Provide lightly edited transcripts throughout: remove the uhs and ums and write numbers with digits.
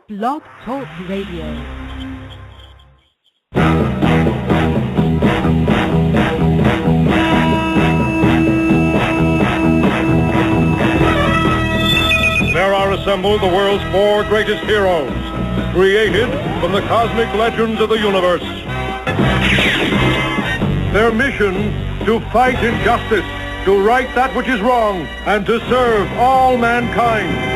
Blog Talk Radio. There are assembled the world's four greatest heroes, created from the cosmic legends of the universe. Their mission, to fight injustice, to right that which is wrong, and to serve all mankind.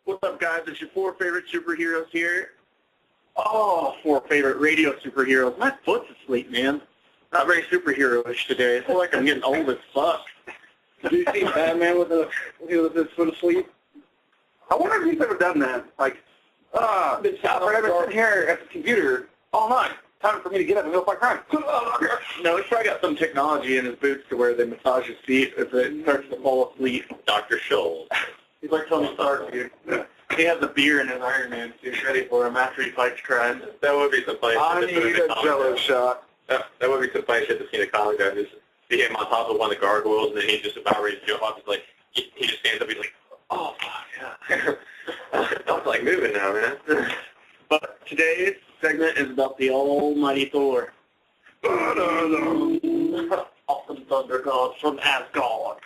What's up, guys? It's your four favorite superheroes here. Oh, four favorite radio superheroes. My foot's asleep, man. Not very superhero-ish today. I feel like I'm getting old as fuck. Did you see Batman with his foot asleep? I wonder if he's ever done that. Like, I've been sitting here at the computer all night. Time for me to get up and go fight crime. No, he's probably got some technology in his boots to where they massage his feet if it starts to fall asleep. Dr. Scholl. He's like Tony Stark, dude. He has a beer in his Iron Man suit ready for him after he fights crime. That would be some funny shit to see in a Jello shot. That would be some funny shit to see in a comic guy. Just see him on top of one of the gargoyles, and then he's just about ready to jump off. He's like, he just stands up. He's like, oh fuck yeah. I'm like moving now, man. But today's segment is about the almighty Thor. Awesome thunder gods from Asgard.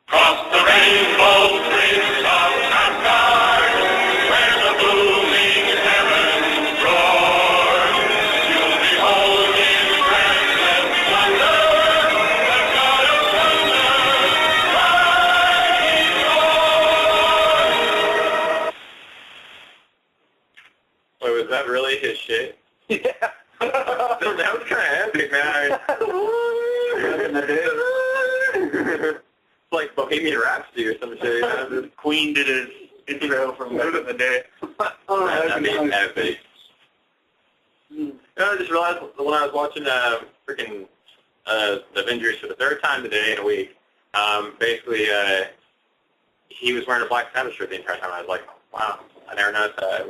Cross the rainbow bridge of Asgard, where the booming heavens roar. You'll behold in breathless wonder, the God of thunder, mighty Thor. Wait, was that really his shit? Yeah. That was kind of epic, man. Back in the day. Like Bohemian Rhapsody or some shit. The Queen did his intro from back in the day. Oh, that'd be epic. I just realized when I was watching freaking the Avengers for the third time today in a week, basically he was wearing a Black Sabbath shirt the entire time. I was like, wow, I never noticed that. I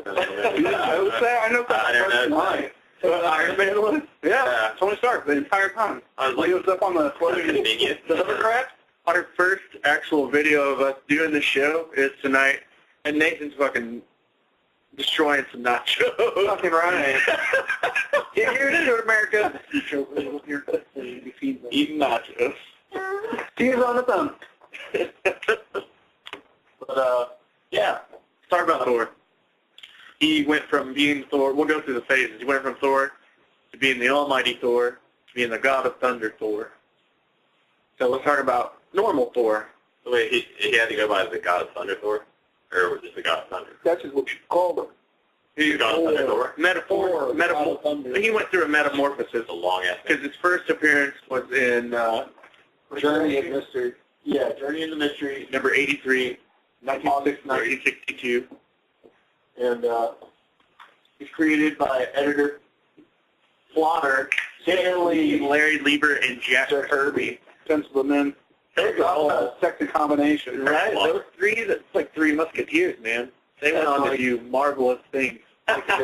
know that. I never noticed that. Iron Man was? Yeah, Tony Stark the entire time. I was like, he was up on the floating hovercraft. Our first actual video of us doing the show is tonight, and Nathan's fucking destroying some nachos. Fucking right. Get here to America. Eating nachos. Tears on the thumb. But, yeah. Sorry about Thor. He went from being Thor, we'll go through the phases. He went from Thor to being the almighty Thor to being the God of Thunder Thor. So let's talk about normal Thor. So wait, he had to go by the God of Thunder Thor? Or just the God of Thunder? That's just what you called him. He's God of Thunder Thor? Metaphor. He went through a metamorphosis. A long ass. Because his first appearance was in Journey of Mystery. Yeah, Journey into Mystery, number 83, 1962. And he's created by editor, plotter, Stan Lee, Larry Lieber, and Jack Kirby. Pencil them in. Those are all a sexy combination. Right? Those three, that's like three musketeers, man. They went on to do marvelous things. Yeah, got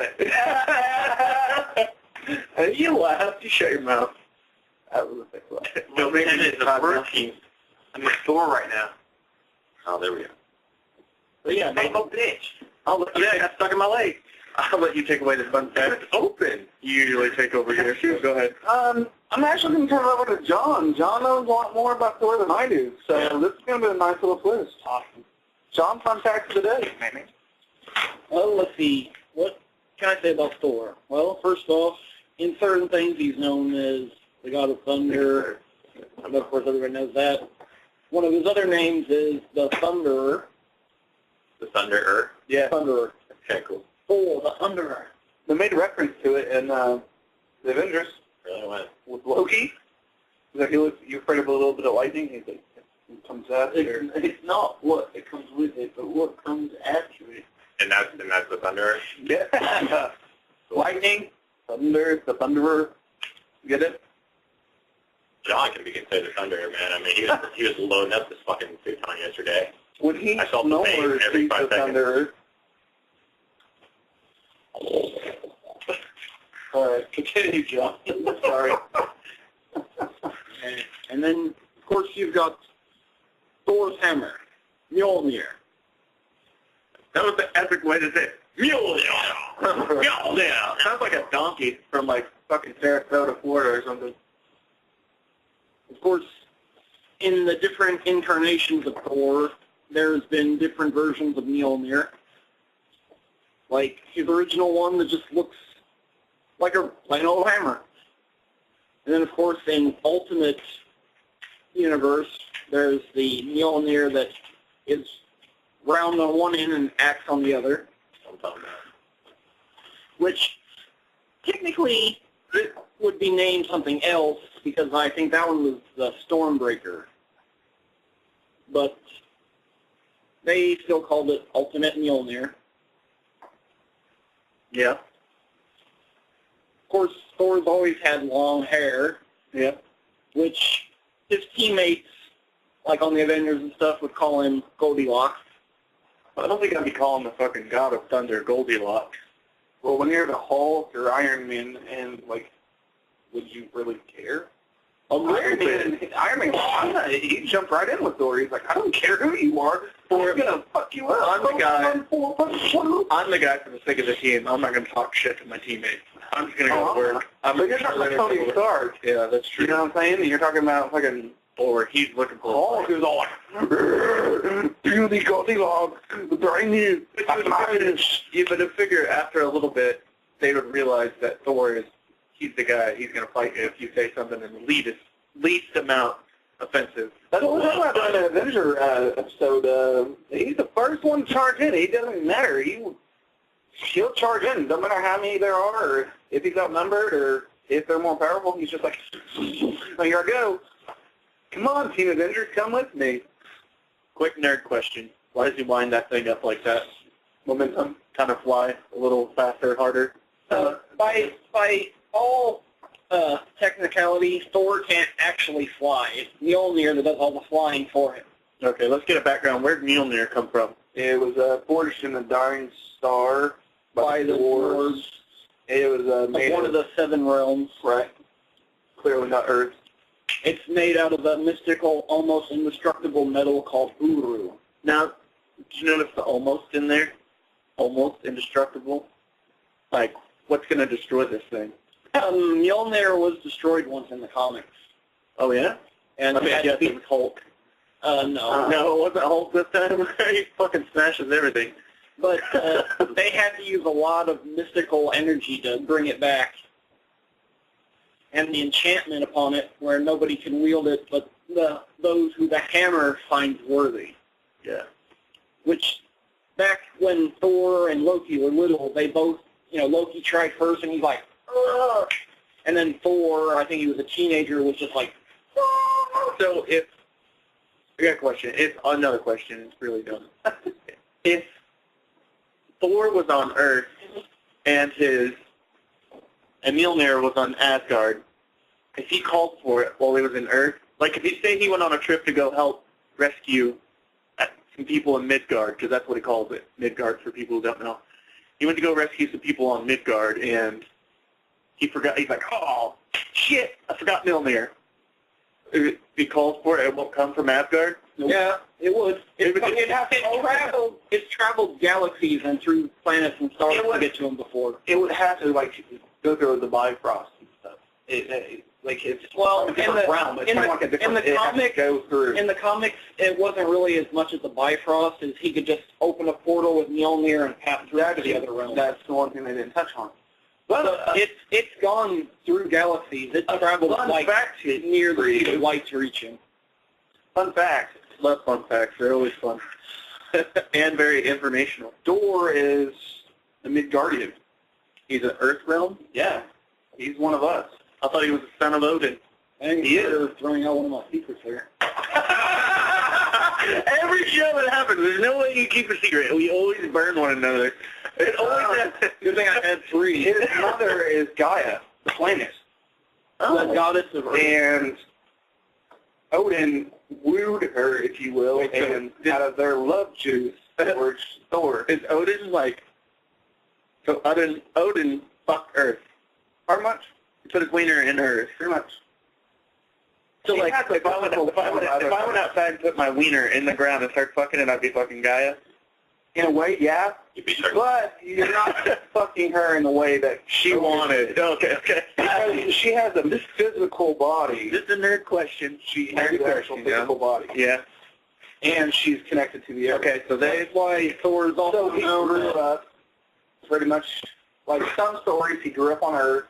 it. You laughed. You shut your mouth. That was a big laugh. Well, maybe it's the first team. I'm in Thor right now. Oh, there we go. But yeah, make a bitch. I got stuck in my leg. I'll let you take away the fun fact. It's open. You usually take over here. So go ahead. I'm actually going to turn it over to John. John knows a lot more about Thor than I do. So this is going to be a nice little twist. Awesome. John, fun fact of the day. Well, let's see. What can I say about Thor? Well, first off, in certain things, he's known as the God of Thunder. And of course, everybody knows that. One of his other names is the Thunderer. The Thunderer? Yeah. Thunderer. Okay, cool. Thor, the Thunderer. They made reference to it in the Avengers. Really? What? With Loki. Like you afraid of a little bit of lightning? He's like, it comes after. It's not what it comes with it, but what comes after it. And that's the Thunderer? Yeah. Lightning, Thunder, the Thunderer. Get it? John can be considered a Thunderer, man. I mean, he was loading up this fucking futon yesterday. When he snowboards, he's the Thunderer. All right, continue, John. Sorry. And then, of course, you've got Thor's hammer. Mjolnir. That was the epic way to say it. Mjolnir. Mjolnir. Sounds like a donkey from like fucking Sarasota, Florida or something. Of course, in the different incarnations of Thor, there's been different versions of Mjolnir. Like his original one that just looks like a plain old hammer. And then, of course, in Ultimate Universe, there's the Mjolnir that is round on one end and axe on the other. Which, technically, it would be named something else, because I think that one was the Stormbreaker. But they still called it Ultimate Mjolnir. Yeah. Of course, Thor's always had long hair. Yeah. Which his teammates, like on the Avengers and stuff, would call him Goldilocks. I don't think I'd be calling the fucking God of Thunder Goldilocks. Well, when you're the Hulk or Iron Man, and like, would you really care? Iron Man, he jumped right in with Thor. He's like, I don't care who you are, we're gonna fuck you up. I'm the guy for the sake of the team. I'm not gonna talk shit to my teammates. I'm just gonna go to work. But you're talking about Tony Stark. Yeah, that's true. You know what I'm saying? And you're talking about fucking, or he's looking for Hulk, who's all like, beauty Goldilocks, brand new. Yeah, but I figure after a little bit, they would realize that Thor is, he's the guy, he's going to fight you if you say something in the least amount offensive. That's what we're talking about in the Avenger episode. He's the first one to charge in. He doesn't matter. He'll charge in. Doesn't matter how many there are, or if he's outnumbered, or if they're more powerful. He's just like, oh, here I go. Come on, Team Avengers, come with me. Quick nerd question. Why does he wind that thing up like that? Momentum? Kind of fly a little faster, harder? By all technicality, Thor can't actually fly. It's Mjolnir that does all the flying for him. Okay, let's get a background. Where did Mjolnir come from? It was forged in the Dying Star by the dwarves. It was made one of the 7 realms. Right. Clearly not Earth. It's made out of a mystical, almost indestructible metal called Uru. Now, did you notice the almost in there? Almost indestructible? Like, what's going to destroy this thing? Mjolnir was destroyed once in the comics. Oh, yeah? And yes, it was Hulk. No. No, it wasn't Hulk this time. He fucking smashes everything. But they had to use a lot of mystical energy to bring it back. And the enchantment upon it, where nobody can wield it but those who the hammer finds worthy. Yeah. Which, back when Thor and Loki were little, they both, Loki tried first and he's like, ugh! And then Thor, I think he was a teenager, was just like, ugh! So I got a question. Another question. It's really dumb. If Thor was on Earth and Mjolnir was on Asgard, if he called for it while he was in Earth, like if he say he went on a trip to go help rescue some people in Midgard, because that's what he calls it, Midgard for people who don't know. He went to go rescue some people on Midgard, and he forgot. He's like, oh, shit, I forgot Mjolnir. If he calls for it, it won't come from Asgard? Yeah, it would. It's traveled galaxies and through planets and stars to get to him before. It would have to, go through the Bifrost and stuff. It's a different realm. It's like a different, in the comics, it wasn't really as much as the Bifrost as he could just open a portal with Mjolnir and pass through to the other realm. That's the one thing they didn't touch on. But it's gone through galaxies. It's traveled near the speed of light to reach him. Fun fact. Love fun facts. They're always fun. And very informational. Thor is a Midgardian. He's an Earth realm? Yeah. He's one of us. I thought he was the son of Odin. He is. Throwing out one of my secrets here. Every show that happens, there's no way you keep a secret. We always burn one another. It always happens. Good thing I had 3. His mother is Gaia, the planet. The goddess of Earth. And Odin wooed her, if you will, and out of their love juice, or Thor. Is Odin so Odin fucked Earth? How much? He put his wiener in Earth. Pretty much. So like, if I went outside and put my wiener in the ground and start fucking it, I'd be fucking Gaia. In a way, yeah. You'd be starting. But you're not fucking her in the way that She wanted. Okay. Because she has a physical body. This is a nerd question. She has an actual physical body. Yeah. And she's connected to the earth. Okay, so that's why Thor's also So he grew up pretty much, like some stories, he grew up on Earth,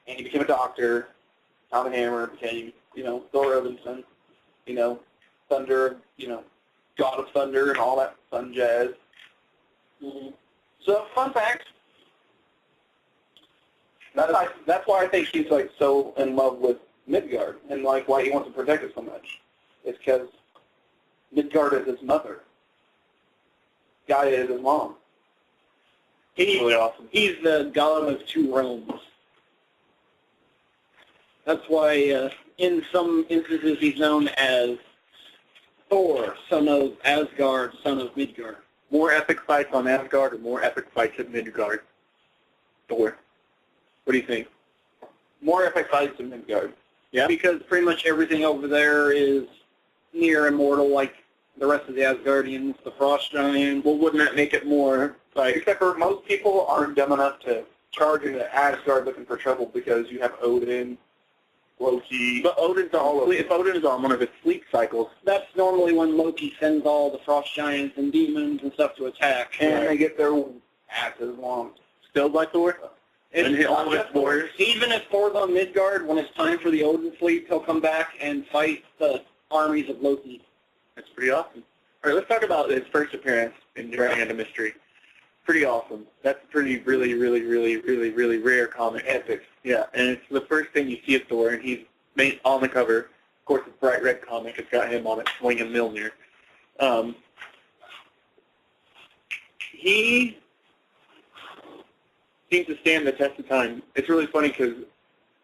and he became a doctor. Tom the Hammer became, Thor Robinson, Thunder, God of Thunder and all that fun jazz. Mm-hmm. So, fun fact. That's why I think he's like so in love with Midgard, and like why he wants to protect it so much. It's because Midgard is his mother. Gaia is his mom. He's really awesome. He's the god of two realms. That's why in some instances he's known as Thor, son of Asgard, son of Midgard. More epic fights on Asgard or more epic fights at Midgard? Thor. What do you think? More epic fights in Midgard. Yeah? Because pretty much everything over there is near immortal, like the rest of the Asgardians, the Frost Giants. Well, wouldn't that make it more like... Except for most people aren't dumb enough to charge into Asgard looking for trouble because you have Odin, Loki. But Odin's if Odin is on one of his sleep cycles, That's normally when Loki sends all the Frost Giants and demons and stuff to attack. And they get their asses whomped. still by Thor? And all his warriors? Even if Thor's on Midgard, when it's time for the Odin sleep, he'll come back and fight the armies of Loki. That's pretty awesome. All right, let's talk about his first appearance in Journey into Mystery. Pretty awesome. That's a pretty, really, really, really, really, really rare comic. Epic. Yeah, and it's the first thing you see of Thor, and he's made on the cover. Of course, it's bright red comic. It's got him on it swinging Mjolnir. He seems to stand the test of time. It's really funny because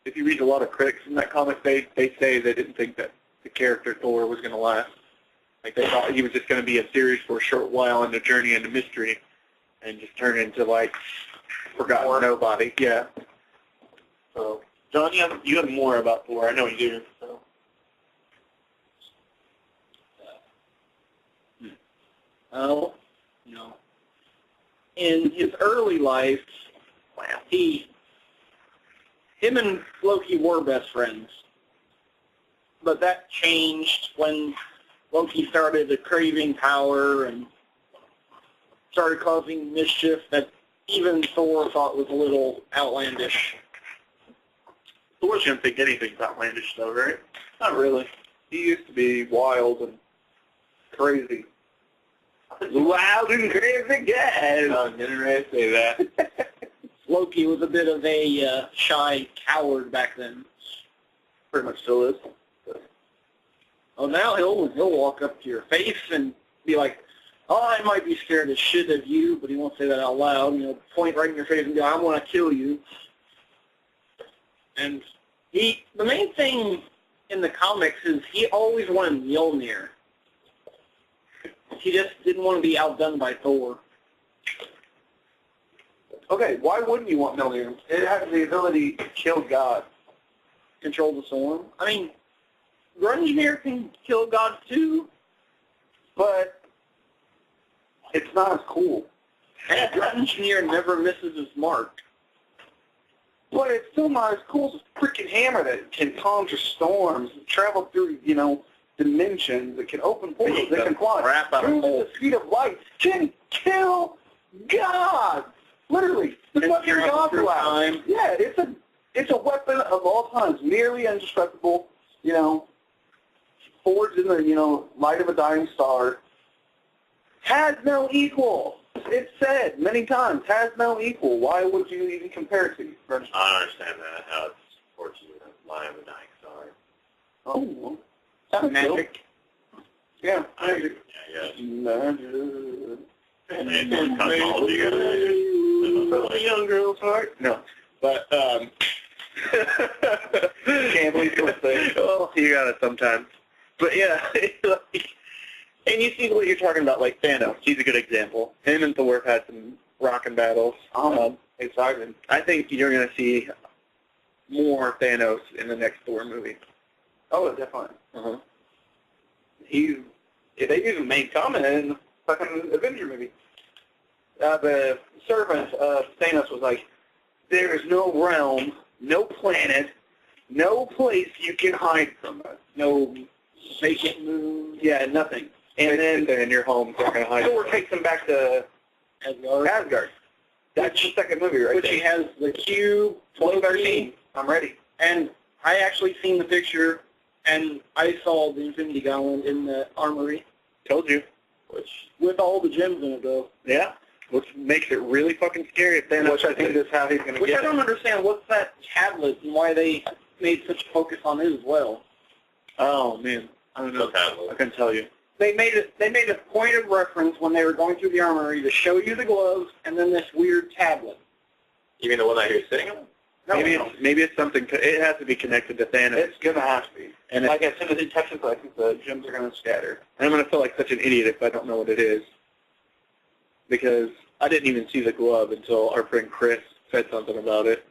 if you read a lot of critics in that comic, they say they didn't think that the character Thor was going to last. Like they thought he was just going to be a series for a short while and a journey into mystery, and just turn into like forgotten nobody. Yeah. So, John, you have more about Thor. I know you do. So. Oh, no. In his early life, him and Loki were best friends. But that changed when Loki started craving power and started causing mischief that even Thor thought was a little outlandish. Thor shouldn't think anything's outlandish, though, right? Not really. He used to be wild and crazy. Wild and crazy guy. I was getting ready to say that. Loki was a bit of a shy coward back then. Pretty much still is. Oh, now he'll walk up to your face and be like, "Oh, I might be scared as shit of you," but he won't say that out loud. Point right in your face and go, "I want to kill you." And the main thing in the comics is he always wanted Mjolnir. He just didn't want to be outdone by Thor. Okay, why wouldn't you want Mjolnir? It has the ability to kill gods. Control the storm? I mean, Grungeneer can kill gods too, but it's not as cool. And Grungeneer never misses his mark. But it's still not as cool as a freaking hammer that can conjure storms, travel through, dimensions, that can open portals, that can fly through the speed of light, can kill gods! Literally, the fucking god blast. Yeah, it's a weapon of all times, nearly indestructible, forged in the, light of a dying star. Has no equal. It's said many times, has no equal. Why would you even compare it to? I don't understand that, how it's forged in the light of a dying star. Oh, well, that's magic. Yeah, magic. Yeah, Magic. And it's cosmology, guys. Young girl's heart. No, but Can't believe you'll say. Well, you got it sometimes. But yeah, and you see what you're talking about, like Thanos. He's a good example. Him and Thor have had some rockin' battles. Exciting. I think you're going to see more Thanos in the next Thor movie. Oh, definitely. Uh-huh. They even made comment in the fucking Avenger movie. The servant of Thanos was like, there is no realm, no planet, no place you can hide from us. No vacant moon. Yeah, nothing. And then in your home, they're going to hide. Thor takes him back to Asgard. That's the second movie, right? Which he has the cube, 2013. I'm ready. And I actually seen the picture, and I saw the Infinity Gauntlet in the armory. Told you. With all the gems in it, though. Yeah. Which makes it really fucking scary if Thanos. Which I think is how he's going to get. Which I don't understand. What's that tablet and why they made such a focus on it as well? Oh man, I don't know. I can tell you. They made a point of reference when they were going through the armory to show you the gloves and then this weird tablet. You mean the one that you're sitting on? No, maybe it's something. It has to be connected to Thanos. It's gonna have to be. And like as soon as it touches, I think the gems are gonna scatter. And I'm gonna feel like such an idiot if I don't know what it is, because I didn't even see the glove until our friend Chris said something about it.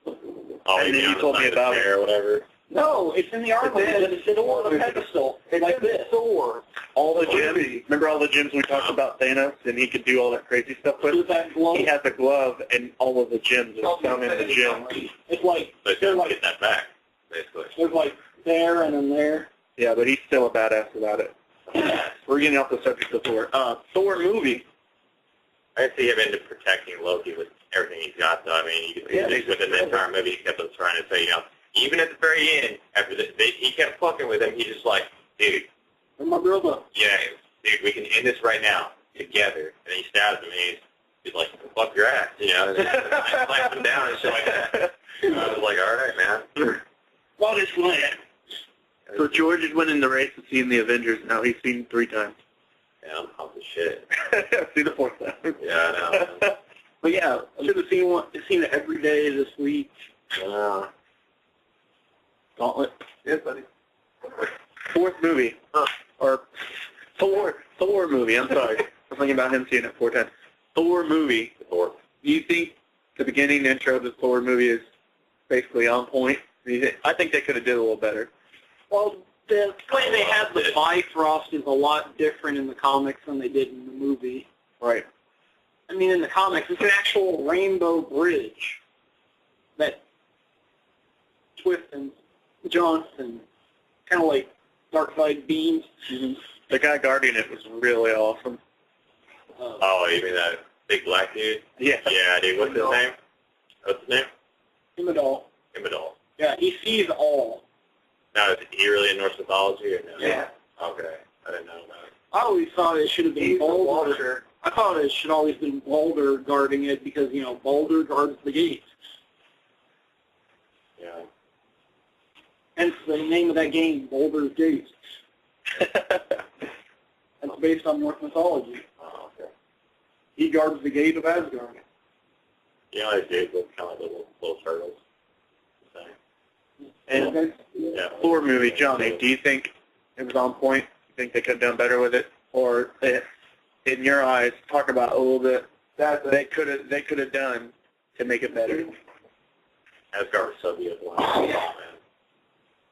Oh, and then you told me about it or whatever. No, it's in the armory. It's on the pedestal. It's like this. Thor. All the gems. Remember all the gems we talked about Thanos, and he could do all that crazy stuff with? That glove? He has a glove, and all of the gems are found in the gem. It's like So he's going to get that back, basically. There's like there and then there. Yeah, but he's still a badass about it. We're getting off the subject of Thor. Thor movie. I can see him into protecting Loki with everything he's got, though. I mean, you can see within the entire movie, he kept on trying to say, even at the very end, after he kept fucking with him, he's just like, dude. And my brother. Yeah, dude, we can end this right now, together. And then he stabs him, and he's like, fuck your ass, And then I slapped him down and shit like that. And I was like, all right, man. What is land? So George is winning the race to seeing the Avengers now. He's seen 3 times. Yeah, I'm pumped as shit. I've seen the 4th time. Yeah, I know. But yeah, I should have seen it every day this week. Gauntlet. Yes, buddy. 4th movie. Or Thor movie, I'm sorry. I'm thinking about him seeing it 4 times. Thor movie. Thor. Do you think the beginning intro of the Thor movie is basically on point? I think they could have did a little better. Well, the way they had the Bifrost is a lot different in the comics than they did in the movie. Right. I mean, in the comics, it's an actual rainbow bridge that twists and jumps and kind of like dark side beams. Mm-hmm. The guy guarding it was really awesome. Oh, you mean that big black dude? Yeah. Yeah, dude. What's his name? What's his name? Imidal. Imidal. Yeah, he sees all. Now, is he really in Norse mythology or no? Yeah. Okay. I didn't know about it. I always thought it should have been Baldur. I thought it should always been Baldur guarding it because, Baldur guards the gates. Yeah. Hence the name of that game, Baldur's Gate. That's based on Norse mythology. Oh, okay. He guards the gate of Asgard. These dudes look kind of like little turtles. And Thor movie, Johnny, do you think it was on point? You think they could have done better with it? Or, in your eyes, talk about a little bit that they could have done to make it better? Asgard was so beautiful. Man.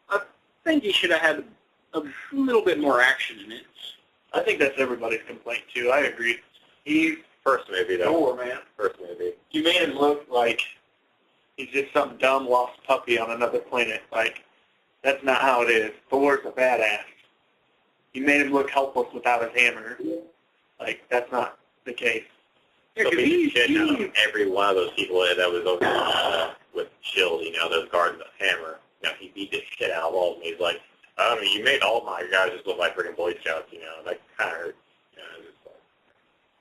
I think he should have had a little bit more action in it. I think that's everybody's complaint, too. I agree. First movie, though. Thor, man. First movie. You made him look like he's just some dumb lost puppy on another planet. Like, that's not how it is. Thor's a badass. You made him look helpless without his hammer. Like, that's not the case. So he shit out of every one of those people that was over with shield, those guards with a hammer. He beat the shit out of all of them. He's like, you made all my guys just look like freaking Boy Scouts, That kind of hurt.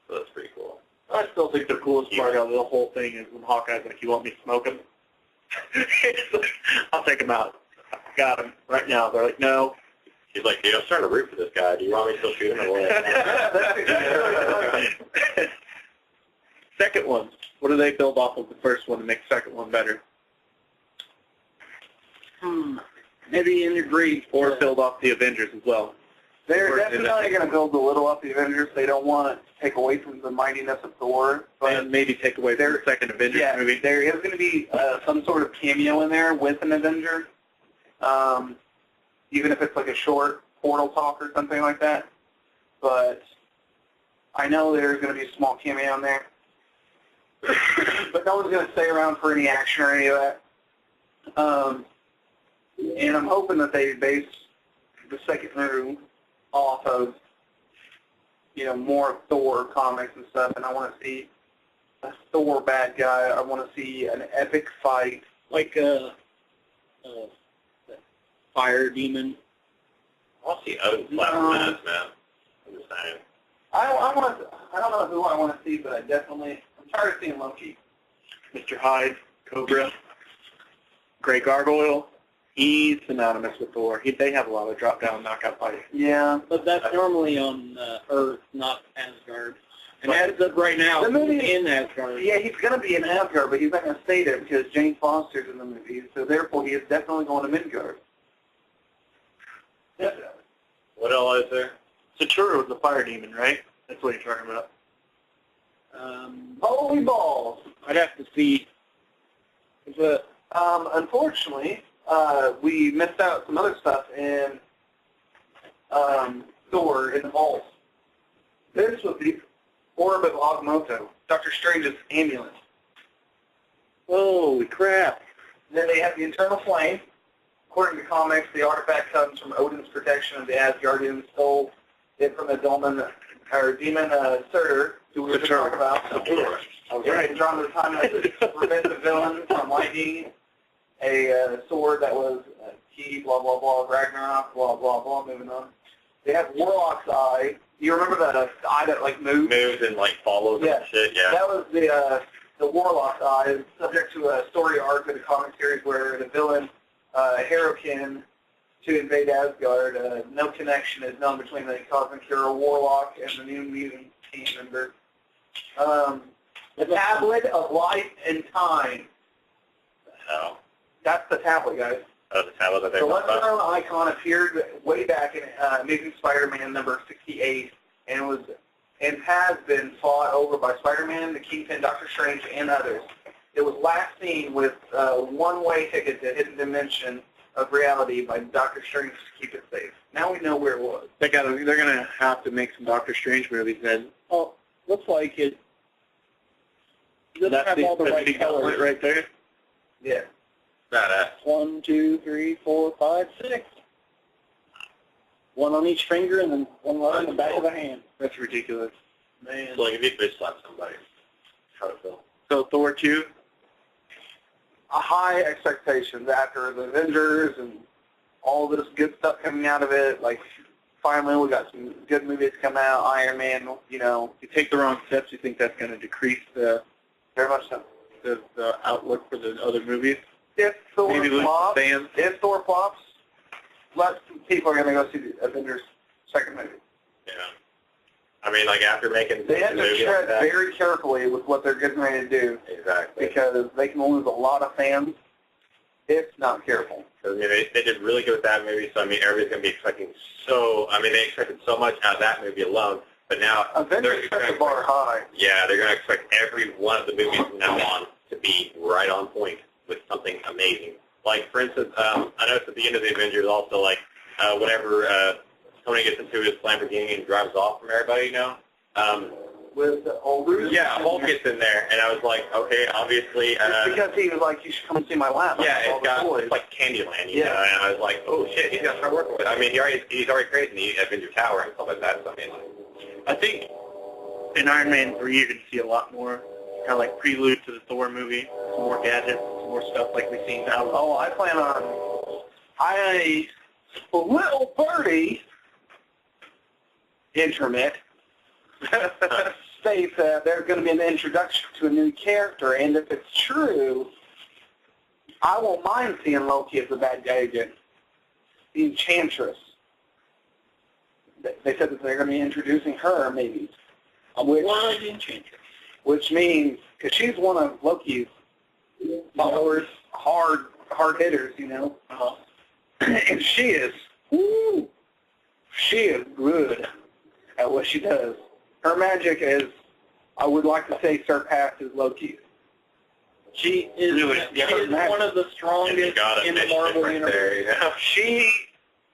So that's pretty cool. I still think the coolest part of the whole thing is when Hawkeye's like, you want me to smoke him? I'll take him out. Got him right now. They're like, no. He's like, dude, I'm starting to root for this guy. Do you want me to still shoot him or what? Second one. What do they build off of the first one to make the second one better? Maybe integrate or build off the Avengers as well. They're definitely going to build a little off the Avengers. They don't want to take away from the mightiness of Thor. And maybe take away from the second Avengers movie. There is going to be some sort of cameo in there with an Avenger. even if it's like a short portal talk or something like that. But I know there's going to be a small cameo in there. But no one's going to stay around for any action or any of that. And I'm hoping that they base the second movie off of, more Thor comics and stuff. And I want to see a Thor bad guy. I want to see an epic fight. Like a fire demon. I want to see Odin slap his ass, man. I'm just saying. I don't know who I want to see, but I'm tired of seeing Loki. Mr. Hyde, Cobra, Grey Gargoyle. He's synonymous with Thor. They have a lot of drop-down knockout fights. Yeah. But that's normally on Earth, not Asgard. And as of right now, he's in Asgard. Yeah, he's going to be in Asgard, but he's not going to stay there because Jane Foster's in the movie, so therefore he is definitely going to Midgard. Yeah. What else is there? Satura was the fire demon, right? That's what you're talking about. Holy balls! I'd have to see. But unfortunately, we missed out some other stuff in Thor in the vault. This was the orb of Agamotto, Dr. Strange's amulet. Holy crap! Then they have the internal flame. According to comics, the artifact comes from Odin's protection of the Asgardians, stole it from the demon Surtur, who we were just talking about. Okay, drawn to the time to prevent the villain from lightning a sword that was key, blah, blah, blah, Ragnarok, blah, blah, blah, moving on. They have Warlock's Eye. You remember that eye that, moves? Moves and, follows and shit, yeah. That was the Warlock's Eye, subject to a story arc of the comic series where the villain, Herokin, to invade Asgard. No connection is known between the cosmic hero Warlock and the new mutant team member. The Tablet of Life and Time. The hell? That's the tablet, guys. Oh, the tablet that they The talked lesser-known about? icon appeared way back in Amazing Spider-Man number 68, and has been fought over by Spider-Man, the Kingpin, Doctor Strange, and others. It was last seen with one-way ticket to Hidden Dimension of Reality by Doctor Strange to keep it safe. Now we know where it was. They're going to have to make some Doctor Strange movies then. Oh, looks like it. Doesn't have all the right colors. Right there? Yeah. Badass. 1, 2, 3, 4, 5, 6. One on each finger and then one right on the back of the hand. That's ridiculous. Man. So, if you bitch slap somebody, how to feel? So Thor 2, a high expectations after the Avengers and all this good stuff coming out of it. Finally we got some good movies coming out. Iron Man, you take the wrong steps, you think that's going to decrease very much the outlook for the other movies. If Thor flops, less people are going to go see the Avengers second movie. Yeah. I mean, after making they have to movie tread that, very carefully with what they're getting ready to do. Exactly. Because they can lose a lot of fans if not careful. Because, they did really good with that movie, so, everybody's going to be expecting they expected so much out of that movie alone, but now Avengers set the bar high. Yeah, they're going to expect every one of the movies from now on to be right on point with something amazing. For instance, I noticed at the end of the Avengers also, whenever Tony gets into his Lamborghini and drives off from everybody, with the old yeah, Hulk gets in there, and I was like, okay, obviously. Because he was like, you should come see my lab. Yeah, it's like Candyland, you know, and I was like, oh shit, he's gonna start working with it. He's already created the Avenger Tower and stuff like that. So I think in Iron Man 3 you're gonna see a lot more kind of prelude to the Thor movie, some more gadgets, some more stuff like we've seen now. Oh, I plan on little birdie internet. States that there's going to be an introduction to a new character, and if it's true, I won't mind seeing Loki as the bad guy again. The Enchantress. They said that they're going to be introducing her, maybe. Why the Enchantress? Which means, because she's one of Loki's followers, hard hitters, and she is good at what she does. Her magic is, I would like to say, surpasses Loki's. She is one of the strongest in the Marvel universe. She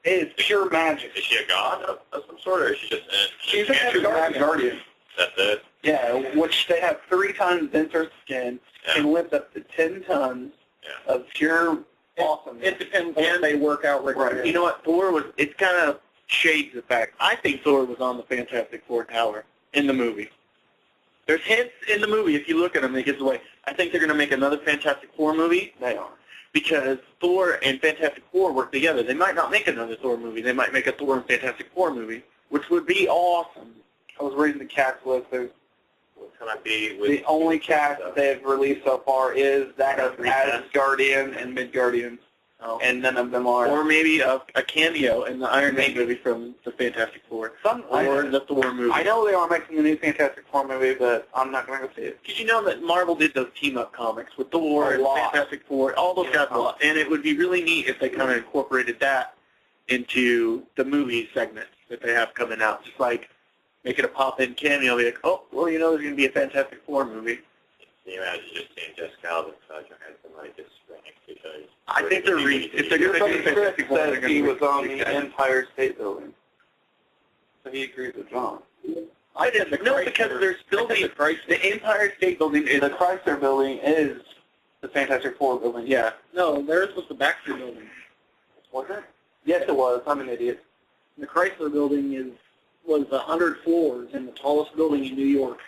is pure magic. Is she a god of some sort, or is she just She's a magic guardian. That's it? Yeah, which they have 3 tons into her skin, can lift up to 10 tons of pure awesome. It depends on if they work out regularly. Right. You know what? Thor was, it's kind of shades the fact. I think Thor was on the Fantastic Four tower in the movie. There's hints in the movie, if you look at them, it gives away. I think they're going to make another Fantastic Four movie. They are. Because Thor and Fantastic Four work together. They might not make another Thor movie. They might make a Thor and Fantastic Four movie, which would be awesome. I was reading the cast list. There's Can I be with the only cast that they've released so far is that of Asgardian and Midgardians, and none of them are. Or maybe a cameo in the Iron Man movie from the Fantastic Four. Or the Thor movie. I know they are making the new Fantastic Four movie, but I'm not going to go see it. Did you know that Marvel did those team-up comics with Thor and Fantastic Four, all those guys a lot, and it would be really neat if they kind of incorporated that into the movie segments that they have coming out. Just like make it a pop-in cameo, be like, oh, well, you know there's going to be a Fantastic Four movie. Can you imagine just seeing Jessica Alba beside your head and like just right next to each other? I think they're if they're going to do Fantastic Four, they're said going he to was on the Empire State Building, so he agrees with John. I didn't know because there's building. The Empire State Building is The Chrysler Building is the Fantastic Four building. yeah. No, theirs was the Baxter Building. Was it? Yes, it was. I'm an idiot. The Chrysler Building was 100 floors and the tallest building in New York.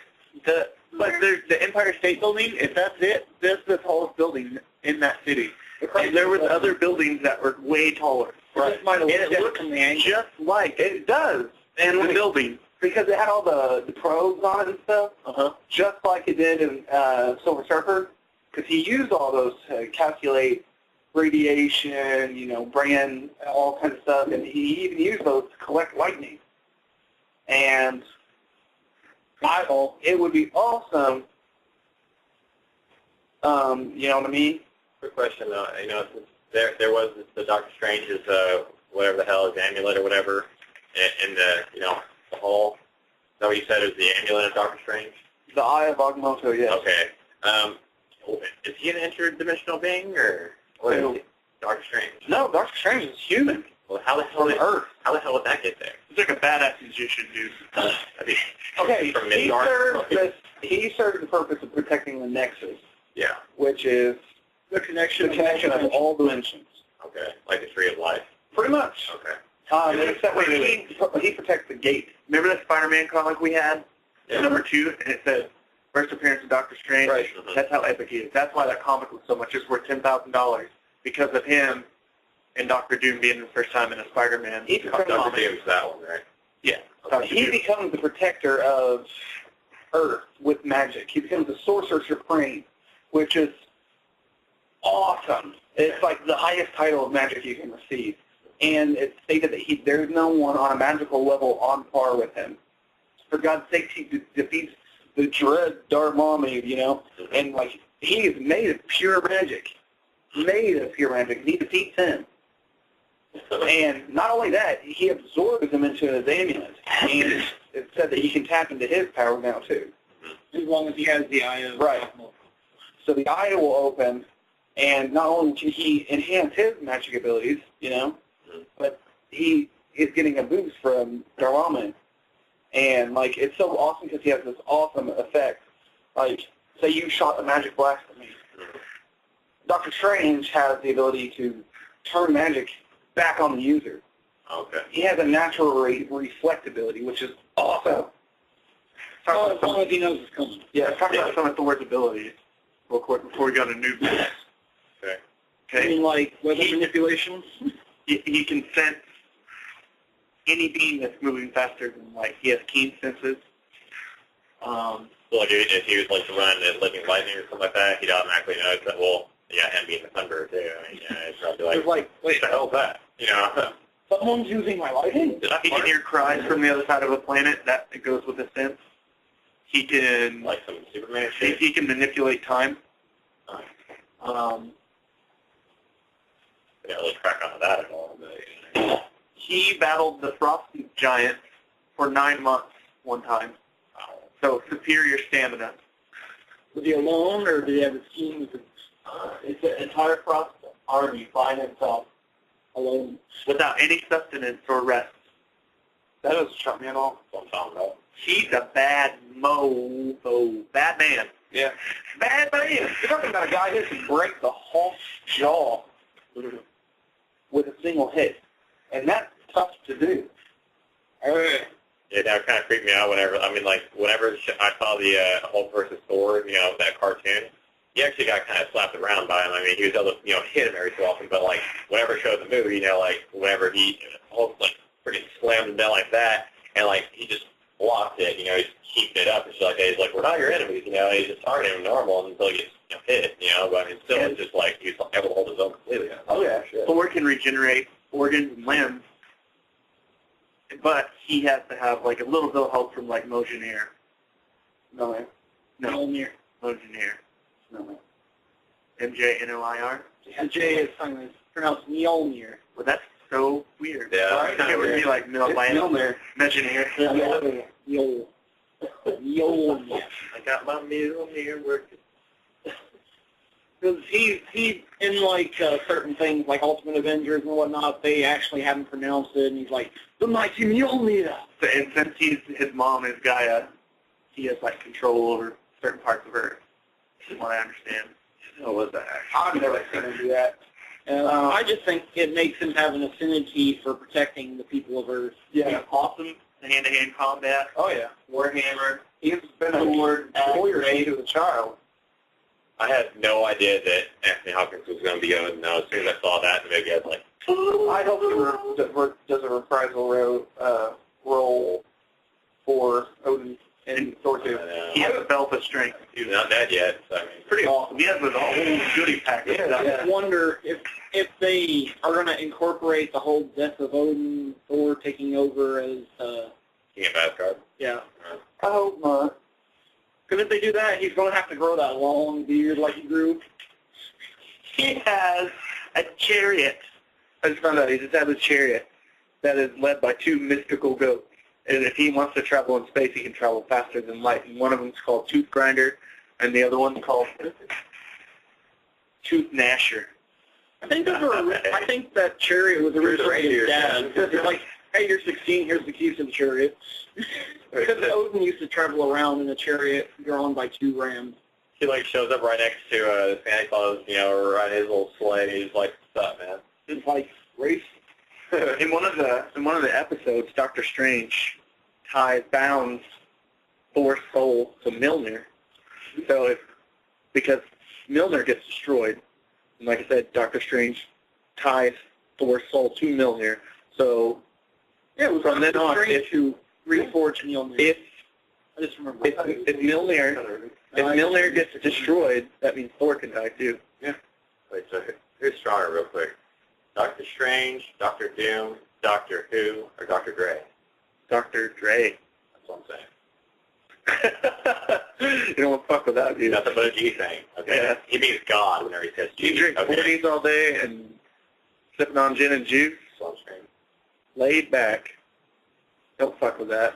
But the Empire State Building, if that's it, that's the tallest building in that city. And there was other buildings that were way taller. Right. And it looks just like it does. And the building. Because it had all the probes on it and stuff, just like it did in Silver Surfer, because he used all those to calculate radiation, bring in all kinds of stuff, and he even used those to collect lightning. And it would be awesome, you know what I mean? Quick question though, since there was the Doctor Strange's whatever the hell, his amulet or whatever, in the hole. Is that what you said? Is the amulet of Doctor Strange? The Eye of Agamotto, yes. Okay. Is he an interdimensional being or is he Doctor Strange? No, Doctor Strange is human. Well, how the hell would that get there? He's like a badass magician, dude. Okay, from he serves the purpose of protecting the Nexus. Yeah. Which is the connection of all dimensions. Okay, like the Tree of Life. Pretty much. Okay. Except he protects the gate. Remember that Spider-Man comic we had? Yeah. Number 2, and it said, first appearance of Doctor Strange. Right. That's how epic he is. That's why that comic was so much. It's worth $10,000 because of him and Dr. Doom being the first time in a Spider-Man. Dr. Doom's that one, right? Yeah. He becomes the protector of Earth with magic. He becomes the Sorcerer Supreme, which is awesome. It's like the highest title of magic you can receive. And it's stated that there's no one on a magical level on par with him. For God's sake, he defeats the dread Dormammu, and he is made of pure magic. Made of pure magic. He defeats him. And not only that, he absorbs him into his amulet. And it's said that he can tap into his power now, too. As long as he has the Eye of Right. So the Eye will open, and not only can he enhance his magic abilities, but he is getting a boost from Dormammu. And, it's so awesome because he has this awesome effect. Say you shot a magic blast at me. Doctor Strange has the ability to turn magic back on the user. Okay. He has a natural reflectability, which is awesome. As long as he knows it's coming. Yeah, Talk about some of Thor's abilities real quick before we go to new business. Okay. Okay. You mean weather manipulation? He can sense any being that's moving faster than he has keen senses. So if he was to run in living lightning or something like that, he'd automatically notice that. Well, him being the thunder too. It's probably It's what the hell's that? Someone's using my lightning? He can hear cries from the other side of a planet. That it goes with a sense. He can some Superman shit. he can manipulate time. I didn't really crack onto that at all. But, He battled the Frost Giant for 9 months one time. So superior stamina. Was he alone, or did he have a team with It's an entire Frost army by himself. alone. without any sustenance or rest. That doesn't shock me at all. He's a bad bad man. Yeah. Bad man. You're talking about a guy who can break the Hulk's jaw with a single hit. And that's tough to do. Yeah, that kind of freaked me out whenever I saw the Hulk versus Thor, that cartoon. He actually got kind of slapped around by him. I mean, he was able to, hit him every so often, but, like, whenever it showed the movie, whenever Hulk, like, freaking slammed him down like that, and, like, he just blocked it, he just keeping it up. It's like, he's like, we're not your enemies, he's just targeting him normal until he gets hit, but I mean, still, it's just like, he's able to hold his own completely. Oh, yeah, sure. Thor can regenerate organs and limbs, but he has to have, like, a little bit of help from, like, Mjolnir. No. Mjolnir. No. M-J-N-O-I-R? The J is pronounced Mjolnir. Well, that's so weird. Yeah. I think it would be like Mjolnir. Mjolnir. Mjolnir. I got my Mjolnir working. Because he in like certain things like Ultimate Avengers and whatnot, they actually haven't pronounced it, and he's like, the mighty Mjolnir. And since his mom is Gaia, he has like control over certain parts of Earth, from what I understand. What the heck? I've never seen him do that. I just think it makes him have an affinity for protecting the people of Earth. Yeah. Awesome hand-to-hand combat. Oh, yeah. Warhammer. He's been a warrior to a child. I had no idea that Anthony Hopkins was going to be good. No, as soon as I saw that, the movie, I was like, I hope he does a reprisal role for Odin and Thor 2. He has a belt of strength. He's not dead yet. So, I mean, Pretty awesome. He has a whole goodie pack of stuff. I just wonder if they are going to incorporate the whole death of Odin, Thor taking over as, King of Asgard. yeah. I hope not. Because if they do that, he's going to have to grow that long beard like he grew. He has a chariot. I just found out he just has a chariot that is led by two mystical goats. And if he wants to travel in space, he can travel faster than light. And one of them is called Tooth Grinder, and the other one's called Tooth Gnasher. I think that chariot was originally his dad. It's like, hey, you're 16, here's the keys to the chariot. Because Odin used to travel around in a chariot drawn by two rams. He, like, shows up right next to Santa Claus, or on his little sleigh. He's like, what's up, man? It's like race. In one of the episodes, Doctor Strange bounds Thor's soul to Mjolnir. So because Mjolnir gets destroyed, and like I said, Doctor Strange ties Thor's soul to Mjolnir. So Yeah, it was from then on, Strange who reforged Mjolnir. I just remember. If Mjolnir gets destroyed, that means Thor can die too. Yeah. Wait, so who's stronger, real quick? Doctor Strange, Doctor Doom, Doctor Who, or Dr. Dre? Dr. Dre. That's what I'm saying. You don't want to fuck with that, dude. That's a G thing. Okay. Yeah. He means God whenever he says G. He drinks 40s all day and sipping on gin and juice. That's what I'm saying. Laid back. Don't fuck with that.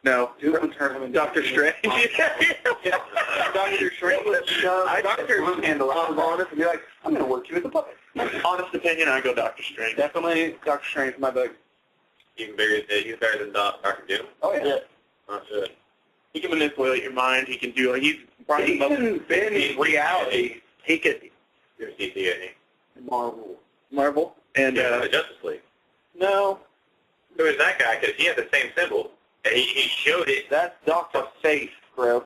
No. Dr. Strange. Dr. Strange would handle it. I'm honest and be like, I'm going to work you as a puppet. Honest opinion, I go Dr. Strange. Definitely Dr. Strange in my book. He's better than Dr. Doom? Oh, yeah. That's it. He can manipulate your mind. He can do. He's He can bend reality. He could. You're DC, isn't he? Marvel and the Justice League. No, Who is that guy? Because he had the same symbol. And he showed it. that's Dr. Fate, bro.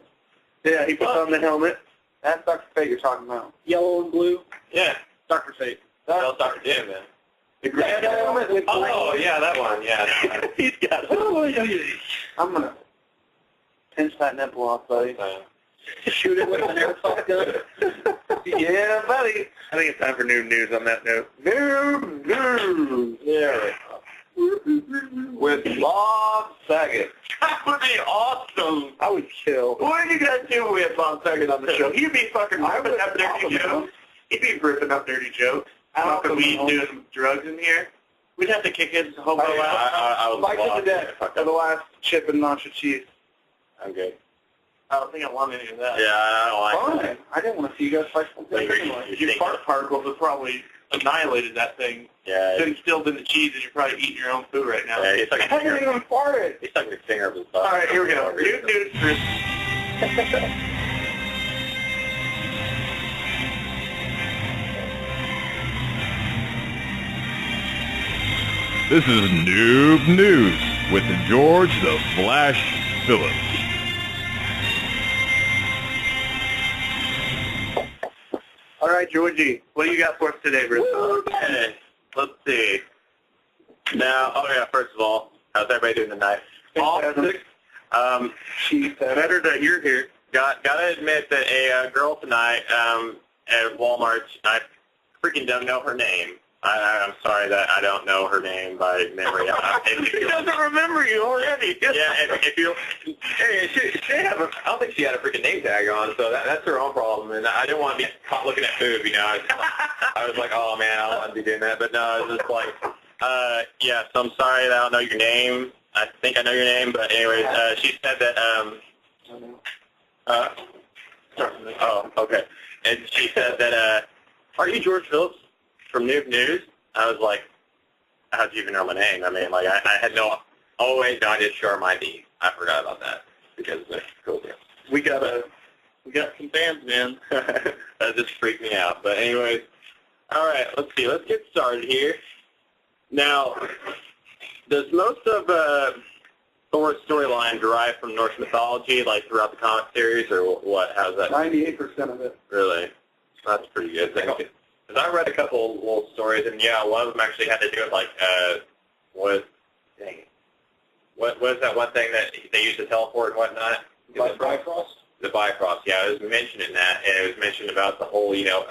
yeah, he puts on the helmet. That's Dr. Fate you're talking about. Yellow and blue, Yeah. Dr. Fate. That was Dr. Doom, then. The great helmet with Oh, yeah, that one. Yeah. He's got it. I'm going to pinch that nipple off, buddy. Shoot it with an airsoft gun. Yeah, buddy. I think it's time for new news on that note. News. Yeah. With Bob Saget. That would be awesome. I would kill. What are you guys doing with Bob Saget on the show? He'd be fucking ripping up dirty jokes. He'd be ripping up dirty jokes. Smoking weed, doing drugs in here. We'd have to kick his hobo out. I was Like to the death of the last chip and nacho cheese. I'm good. I don't think I want any of that. Yeah, I don't like Fine. I didn't want to see you guys fight for Like, anyway. you Your think- fart particles would probably annihilated that thing. Yeah. It's instilled in the cheese, and you're probably eating your own food right now. Yeah, he's like I haven't even farted. He's stuck his finger up his butt. All right, here we go. Noob news, Chris. This is Noob News with George the Flash Phillips. All right, Georgie, what do you got for us today, Bruce? Okay, let's see. Now, first of all, how's everybody doing tonight? Awesome. Better that you're here. Gotta admit that a girl tonight at Walmart, I freaking don't know her name. I'm sorry that I don't know her name by memory. She doesn't remember you already. Yeah, if you, hey, she had I don't think she had a freaking name tag on, so that's her own problem. And I didn't want to be caught looking at food, you know. I was like, oh man, I don't want to be doing that. But no, it's just like, yeah. So I'm sorry that I don't know your name. I think I know your name, but anyways, she said that. Oh, okay. And she said that. Are you George Phillips from Noob News? I was like, how'd you even know my name? I mean, like, I had no, oh wait, no, I did show her my ID. I forgot about that, because that's cool deal. We got some fans, man. That just freaked me out. But anyways, all right, let's see. Let's get started here. Now, does most of Thor's storyline derive from Norse mythology, like throughout the comic series, or what? How's that? 98% of it. Really? That's pretty good. Because I read a couple little stories, and yeah, one of them actually had to do with like what is that one thing that they used to teleport and whatnot? Bifrost? The Bifrost, yeah, it was mentioned in that, and it was mentioned about the whole, you know,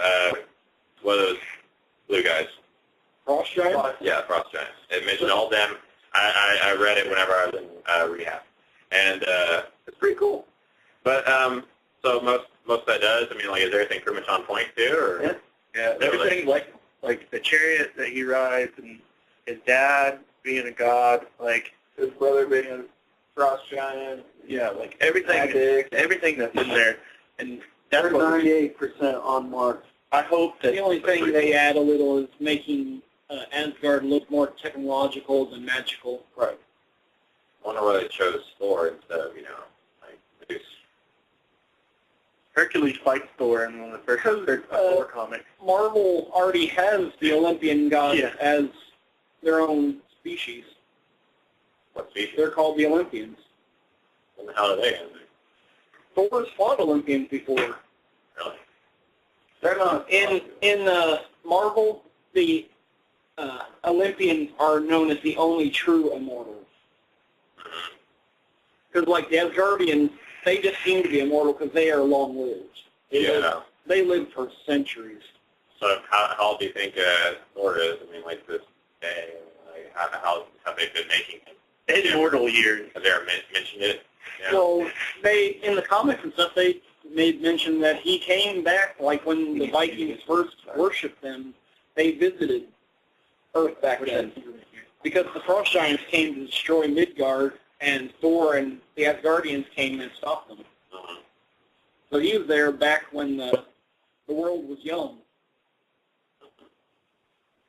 what are those blue guys? Frost Giant? Yeah, Frost Giants. It mentioned all of them. I read it whenever I was in rehab, and it's pretty cool. But so most of that does. I mean, like, is everything pretty much on point too, or? Yeah. Yeah, everything like the chariot that he rides, and his dad being a god, like His brother being a Frost Giant. yeah, like everything that's in there, and that's what 98% on mark. I hope that The only thing they add a little is making Asgard look more technological than magical. right. I wonder why they chose Thor instead of, you know, like Zeus. Hercules fights Thor in one of the first Thor comics. Marvel already has the Olympian gods Yeah. as their own species. What species? They're called the Olympians. And how do they end it? Thor's fought Olympians before. Really? They're not. In Marvel, the Olympians are known as the only true immortals. Because like the Asgardians, they just seem to be immortal because they are long-lived. They live for centuries. So how do you think Thor is? I mean, like this day, like how have they been making him? Immortal years. Have they ever mentioned it? Yeah. So they, in the comics and stuff, they made mention that he came back, like when the Vikings first worshipped them, they visited Earth back then. Because the Frost Giants came to destroy Midgard, and Thor and the Asgardians came and stopped them. So he was there back when the world was young.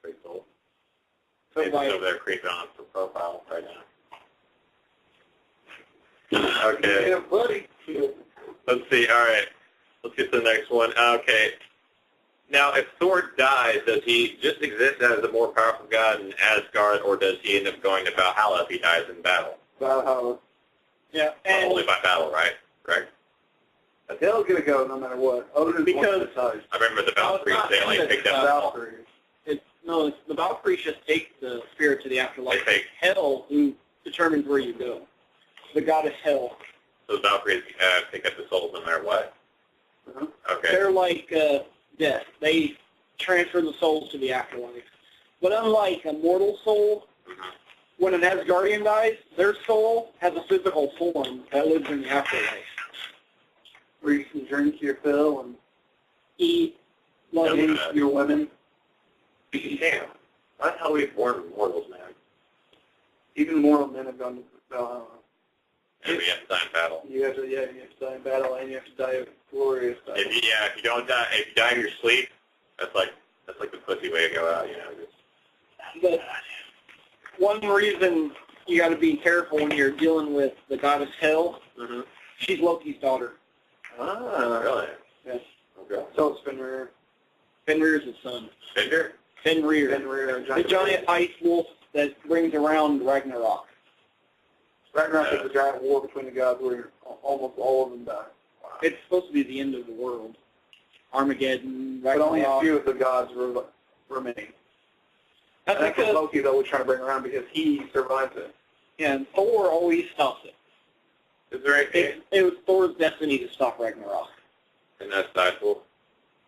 Pretty cool. So Maybe like, over there creeping on for profile right now. Okay. Yeah, buddy. Let's see. All right. Let's get to the next one. Okay. Now, if Thor dies, does he just exist as a more powerful god in Asgard, or does he end up going to Valhalla if he dies in battle? Valhalla. yeah, and Only by battle, right? Correct? They'll get a go no matter what. Because- I remember the Valkyries, they only picked up Valkyries. no, the Valkyries just take the spirit to the afterlife. They take- Hell, who determines where you go. The god of hell. So the Valkyries pick up the souls no matter what? Okay. They're like death. They transfer the souls to the afterlife. But unlike a mortal soul, when an Asgardian dies, their soul has a physical form that lives in the afterlife. Where you can drink your fill and Eat, love, Yeah. eat your women. Damn. Why the hell are we born mortals, man? Even mortal men have gone to Valhalla. And we have to die in battle. You have to die in battle, and you have to die a glorious death. If you don't die, if you die in your sleep, that's like That's like the pussy way to go out, But one reason you got to be careful when you're dealing with the goddess Hel, she's Loki's daughter. Ah, really? Yes. Okay. So it's Fenrir. Fenrir's his son. Fender? Fenrir. The giant ice wolf that brings around Ragnarok. Ragnarok is a giant war between the gods where almost all of them die. It's supposed to be the end of the world. Armageddon, But only a Ragnarok. few of the gods remain. That's That's what because, Loki's always trying to bring around because he survives it. and Thor always stops it. Is there anything? It was Thor's destiny to stop Ragnarok. And that's Deadpool?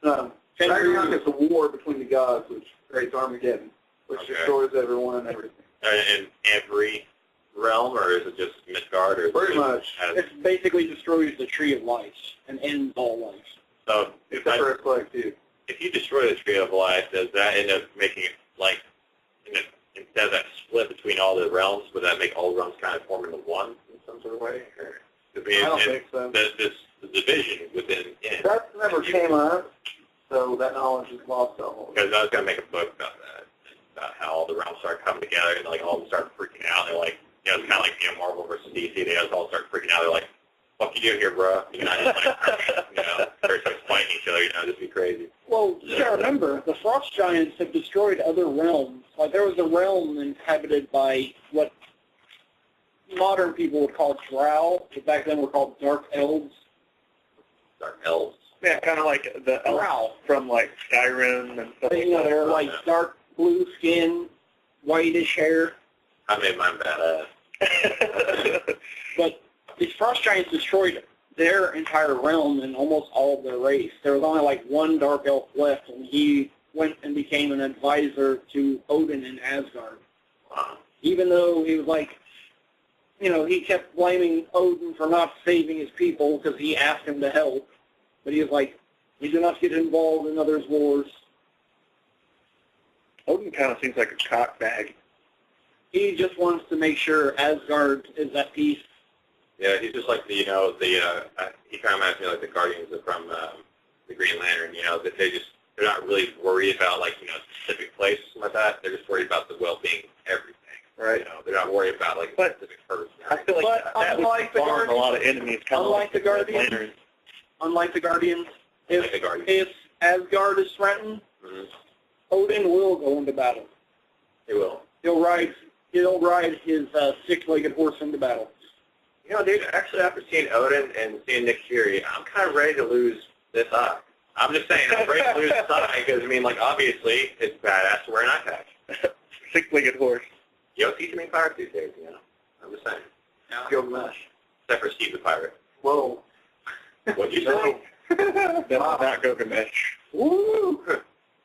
Ragnarok is the war between the gods, which creates Armageddon, which destroys everyone and everything. In every realm, or is it just Midgard? Or Pretty much. It basically destroys the Tree of Life and ends all life. So Except for its plague, too. if you destroy the Tree of Life, does that end up making it like, instead of that split between all the realms, would that make all the realms kind of form into one in some sort of way? Or, I don't think so. The division within it. That never came up, so that knowledge is lost almost. Because I was going to make a book about that, about how all the realms start coming together and like all of them start freaking out. They're like, it's kind of like Marvel versus DC. They just all start freaking out. They're like, "Fuck you do here, bro?" Just like, start fighting each other. Just be crazy. Well, you gotta remember, the Frost Giants have destroyed other realms. Like, there was a realm inhabited by what modern people would call Drow, but back then were called Dark Elves. Dark elves. Yeah, kind of like the elves from like Skyrim and stuff. They're like dark blue skin, whitish hair. I made mine badass. But these Frost Giants destroyed their entire realm and almost all of their race. There was only like one Dark Elf left, and he went and became an advisor to Odin in Asgard. Wow. Even though he was like, he kept blaming Odin for not saving his people because he asked him to help. But he was like, we do not get involved in others' wars. Odin kind of seems like a cockbag. He just wants to make sure Asgard is at peace. Yeah, he's just like he kind of reminds me like the Guardians from the Green Lantern. That they're not really worried about like specific place like that. They're just worried about the well-being of everything. Right. They're not worried about like a specific person. I feel like that would farm a lot of enemies. Kind of like the Guardians. Unlike the Guardians, if Asgard is threatened, Odin will go into battle. He will. He'll ride his six-legged horse into battle. Dude, actually after seeing Odin and seeing Nick Fury, I'm kind of ready to lose this eye. I'm just saying, I'm ready to lose this eye because, obviously, it's badass to wear an eye patch. Six-legged horse. He's main pirate these days, I'm just saying. Go Mesh. Except for Steve the Pirate. Whoa. What'd you say? That's not Gilgamesh. Woo!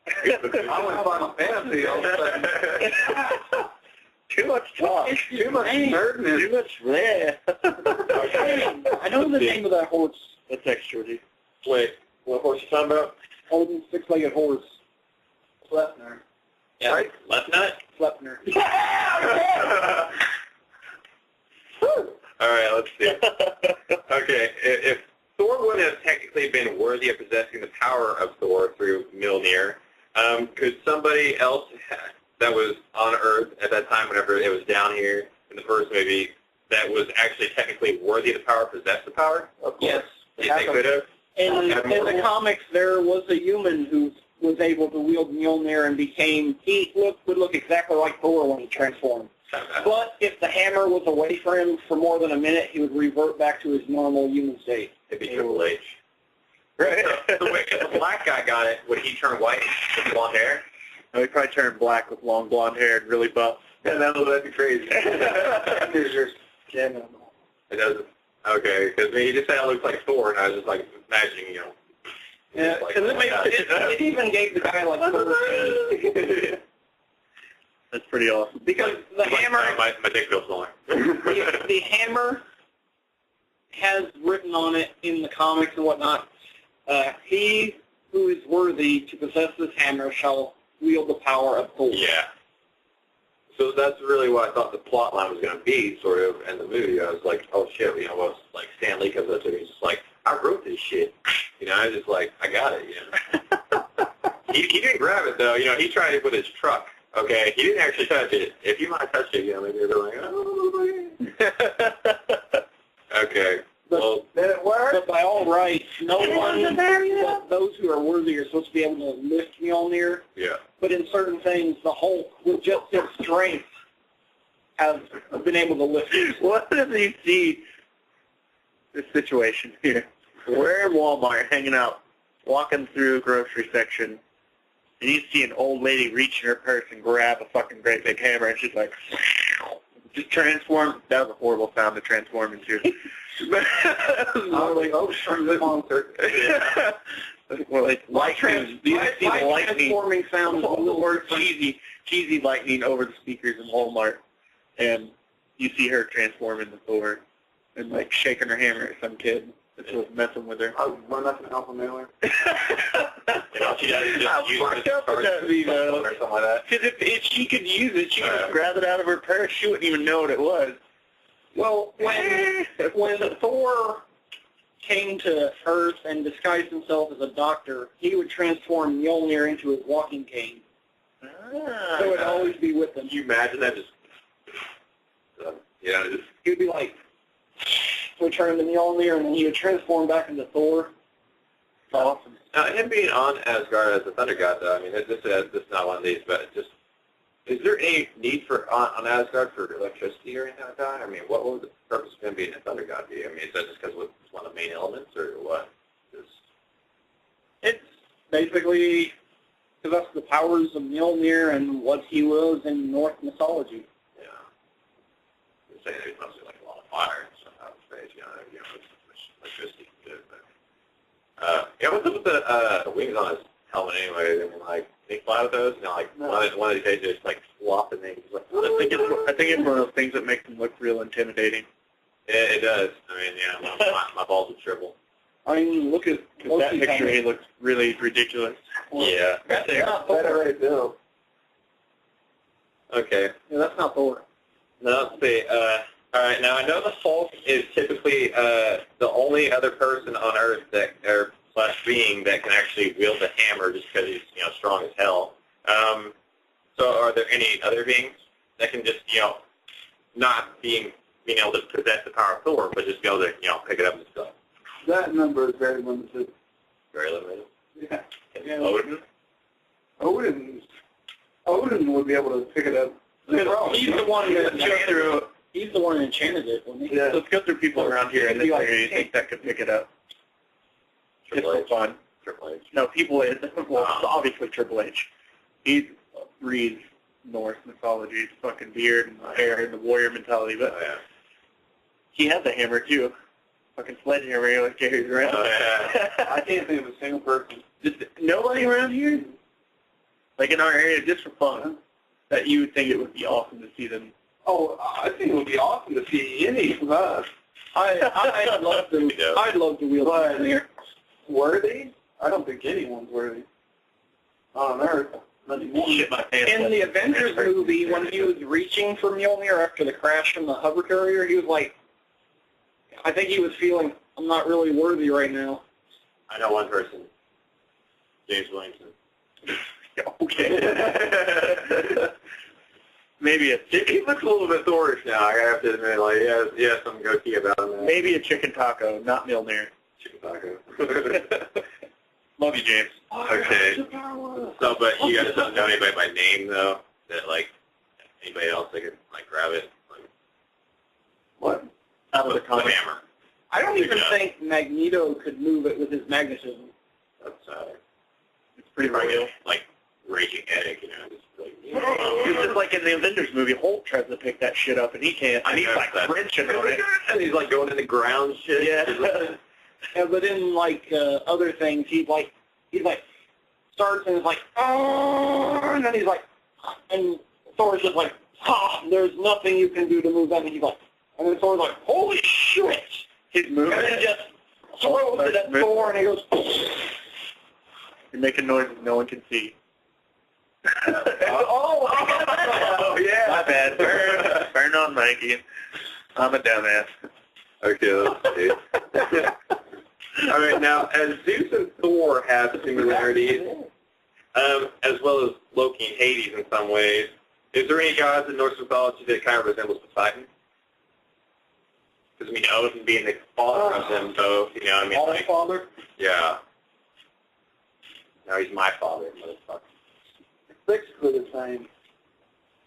I went Final Fantasy all of a sudden. Too much talk. Too much nerdness. Too much bleh. I know the name of that horse. That's extra, dude. Wait, what horse you talking about? Odin's six-legged horse. Sleipnir. Yeah, right? Left nut? Sleipnir. All right, let's see. Okay, if Thor wouldn't have technically been worthy of possessing the power of Thor through Mjolnir, could somebody else that was on Earth at that time, whenever it was down here in the first movie, that was actually technically worthy of the power, possess the power? Yes. Yeah, they could have? In the comics, there was a human who was able to wield Mjolnir and would look exactly like Thor when he transformed. But if the hammer was away from him for more than a minute, he would revert back to his normal human state. It'd be Triple H. Right. So wait, if the black guy got it, would he turn white with blonde hair? No, he probably turned black with long blonde hair and really buff. Yeah, that'd be crazy. It doesn't. Okay, because he just said it looks like Thor, and I was just like imagining, Yeah, because it even gave the guy like Thor. That's pretty awesome. Because the hammer, my dick feels smaller. the hammer has written on it in the comics and whatnot, he who is worthy to possess this hammer shall wield the power of Thor. Yeah. So that's really what I thought the plot line was going to be, sort of, in the movie. I was like, oh shit, well, like Stan Lee comes up to me, he's just like, I wrote this shit. I was just like, I got it, He didn't grab it, though. You know, he tried it with his truck, okay? He didn't actually touch it. If you might have touched it, you know, maybe they're like, oh, okay. Well, Did it work? But by all rights, no one but those who are worthy are supposed to be able to lift Mjolnir. yeah. But in certain things, the Hulk, with just his strength, has been able to lift it. What if you see this situation here? We're in Walmart hanging out, walking through a grocery section, and you see an old lady reach in her purse and grab a fucking great big hammer, and she's like, just transform. That was a horrible sound to transform into. Oh, sure, concert. Yeah. Well, like lightning. You just see the lightning. Transforming sound is a little Or cheesy lightning over the speakers in Walmart, and you see her transform into Thor and like shaking her hammer at some kid that was messing with her. I was run up an alpha mailer. You know, she doesn't just use it Up with that, you know. or something like that. Because if she could use it, she could just grab it out of her purse. She wouldn't even know what it was. Well, when Thor came to Earth and disguised himself as a doctor, he would transform Mjolnir into his walking cane. So it would always be with him. Can you imagine that? Just, just He would be like, would turn into Mjolnir, and then he would transform back into Thor. It's awesome. now, him being on Asgard as a thunder god, though. I mean, this is not one of these, but just is there any need for on Asgard for electricity or anything like that? I mean, what would the purpose of him being a thunder god be? I mean, is that just because it's one of the main elements, or what? It's basically because that's the powers of Mjolnir and what he was in Norse mythology. Yeah. You're saying there's mostly like a lot of fire and stuff out of space, electricity can do it, but yeah, what's up with the wings on his helmet anyway? I mean, like, can he fly with those? You know, like, one of these days just like flop and then he's like, I think it's one of those things that makes him look real intimidating. it does. I mean, yeah, my balls would shrivel. I mean, look at That picture, he looks really ridiculous. Yeah. That's not Thor. Right now. Okay. Yeah, that's not Thor. Now, let's see. All right, now I know the Hulk is typically the only other person on Earth that, or slash being that can actually wield a hammer just because he's, strong as hell. So are there any other beings that can just, not being able to possess the power of Thor, but just be able to, pick it up and stuff? That number is very limited. Very limited. Yeah. And Odin? Odin would be able to pick it up. He's the one that He's the one that enchanted it, wasn't he? Yeah. Let's go through people around here in this area you think that could pick it up. Just Triple for H. fun. Triple H. No, people, well, obviously Triple H. He reads Norse mythology, his fucking beard and hair and the warrior mentality, but Oh, yeah. he has a hammer too. Fucking sledgehammer he always carries around. Oh, yeah. I can't think of a single person. Just nobody around here? Like in our area, just for fun, that you would think it would be awesome to see them. Oh, I think it would be awesome to see any of us. I'd love to. I'd love to wield Mjolnir. Worthy? I don't think anyone's worthy on Earth. Not anymore. Shit my pants. In the Avengers movie, when he was reaching for Mjolnir after the crash from the hover carrier, he was like, I think he was feeling, I'm not really worthy right now. I know one person. James Williamson. Okay. Maybe He looks a little bit Thorish now, I have to admit. Like, he has some goatee about him. maybe a chicken taco, not Mjolnir. Chicken taco. Love you, James. Okay. So, but you guys don't know anybody by name, though? That, like, anybody else that could, like, grab it? Like, What? Out of the with comic. hammer. I don't even Yeah. think Magneto could move it with his magnetism. That's, It's pretty real. like, raging headache, just like... It's just like in the Avengers movie, Hulk tries to pick that shit up and he can't. And he's like wrenching on it. And he's like going in the ground shit. Yeah. Yeah, but in like other things, he's like starts and is like, oh, and then he's like, and Thor's just like, there's nothing you can do to move that. And he's like, and then Thor's like, holy shit! He's moving. And then just throws it at Thor, and he goes, You're making noises no one can see. oh, yeah. My bad. Burn on Mikey. I'm a dumbass. Okay, let's see. All right, now, as Zeus and Thor have similarities, as well as Loki and Hades in some ways. Is there any gods in Norse mythology that kind of resembles Poseidon? Because, I mean, Odin being the father of them both, you know, I mean, like, father? yeah. No, he's my father, motherfucker. It's basically the same.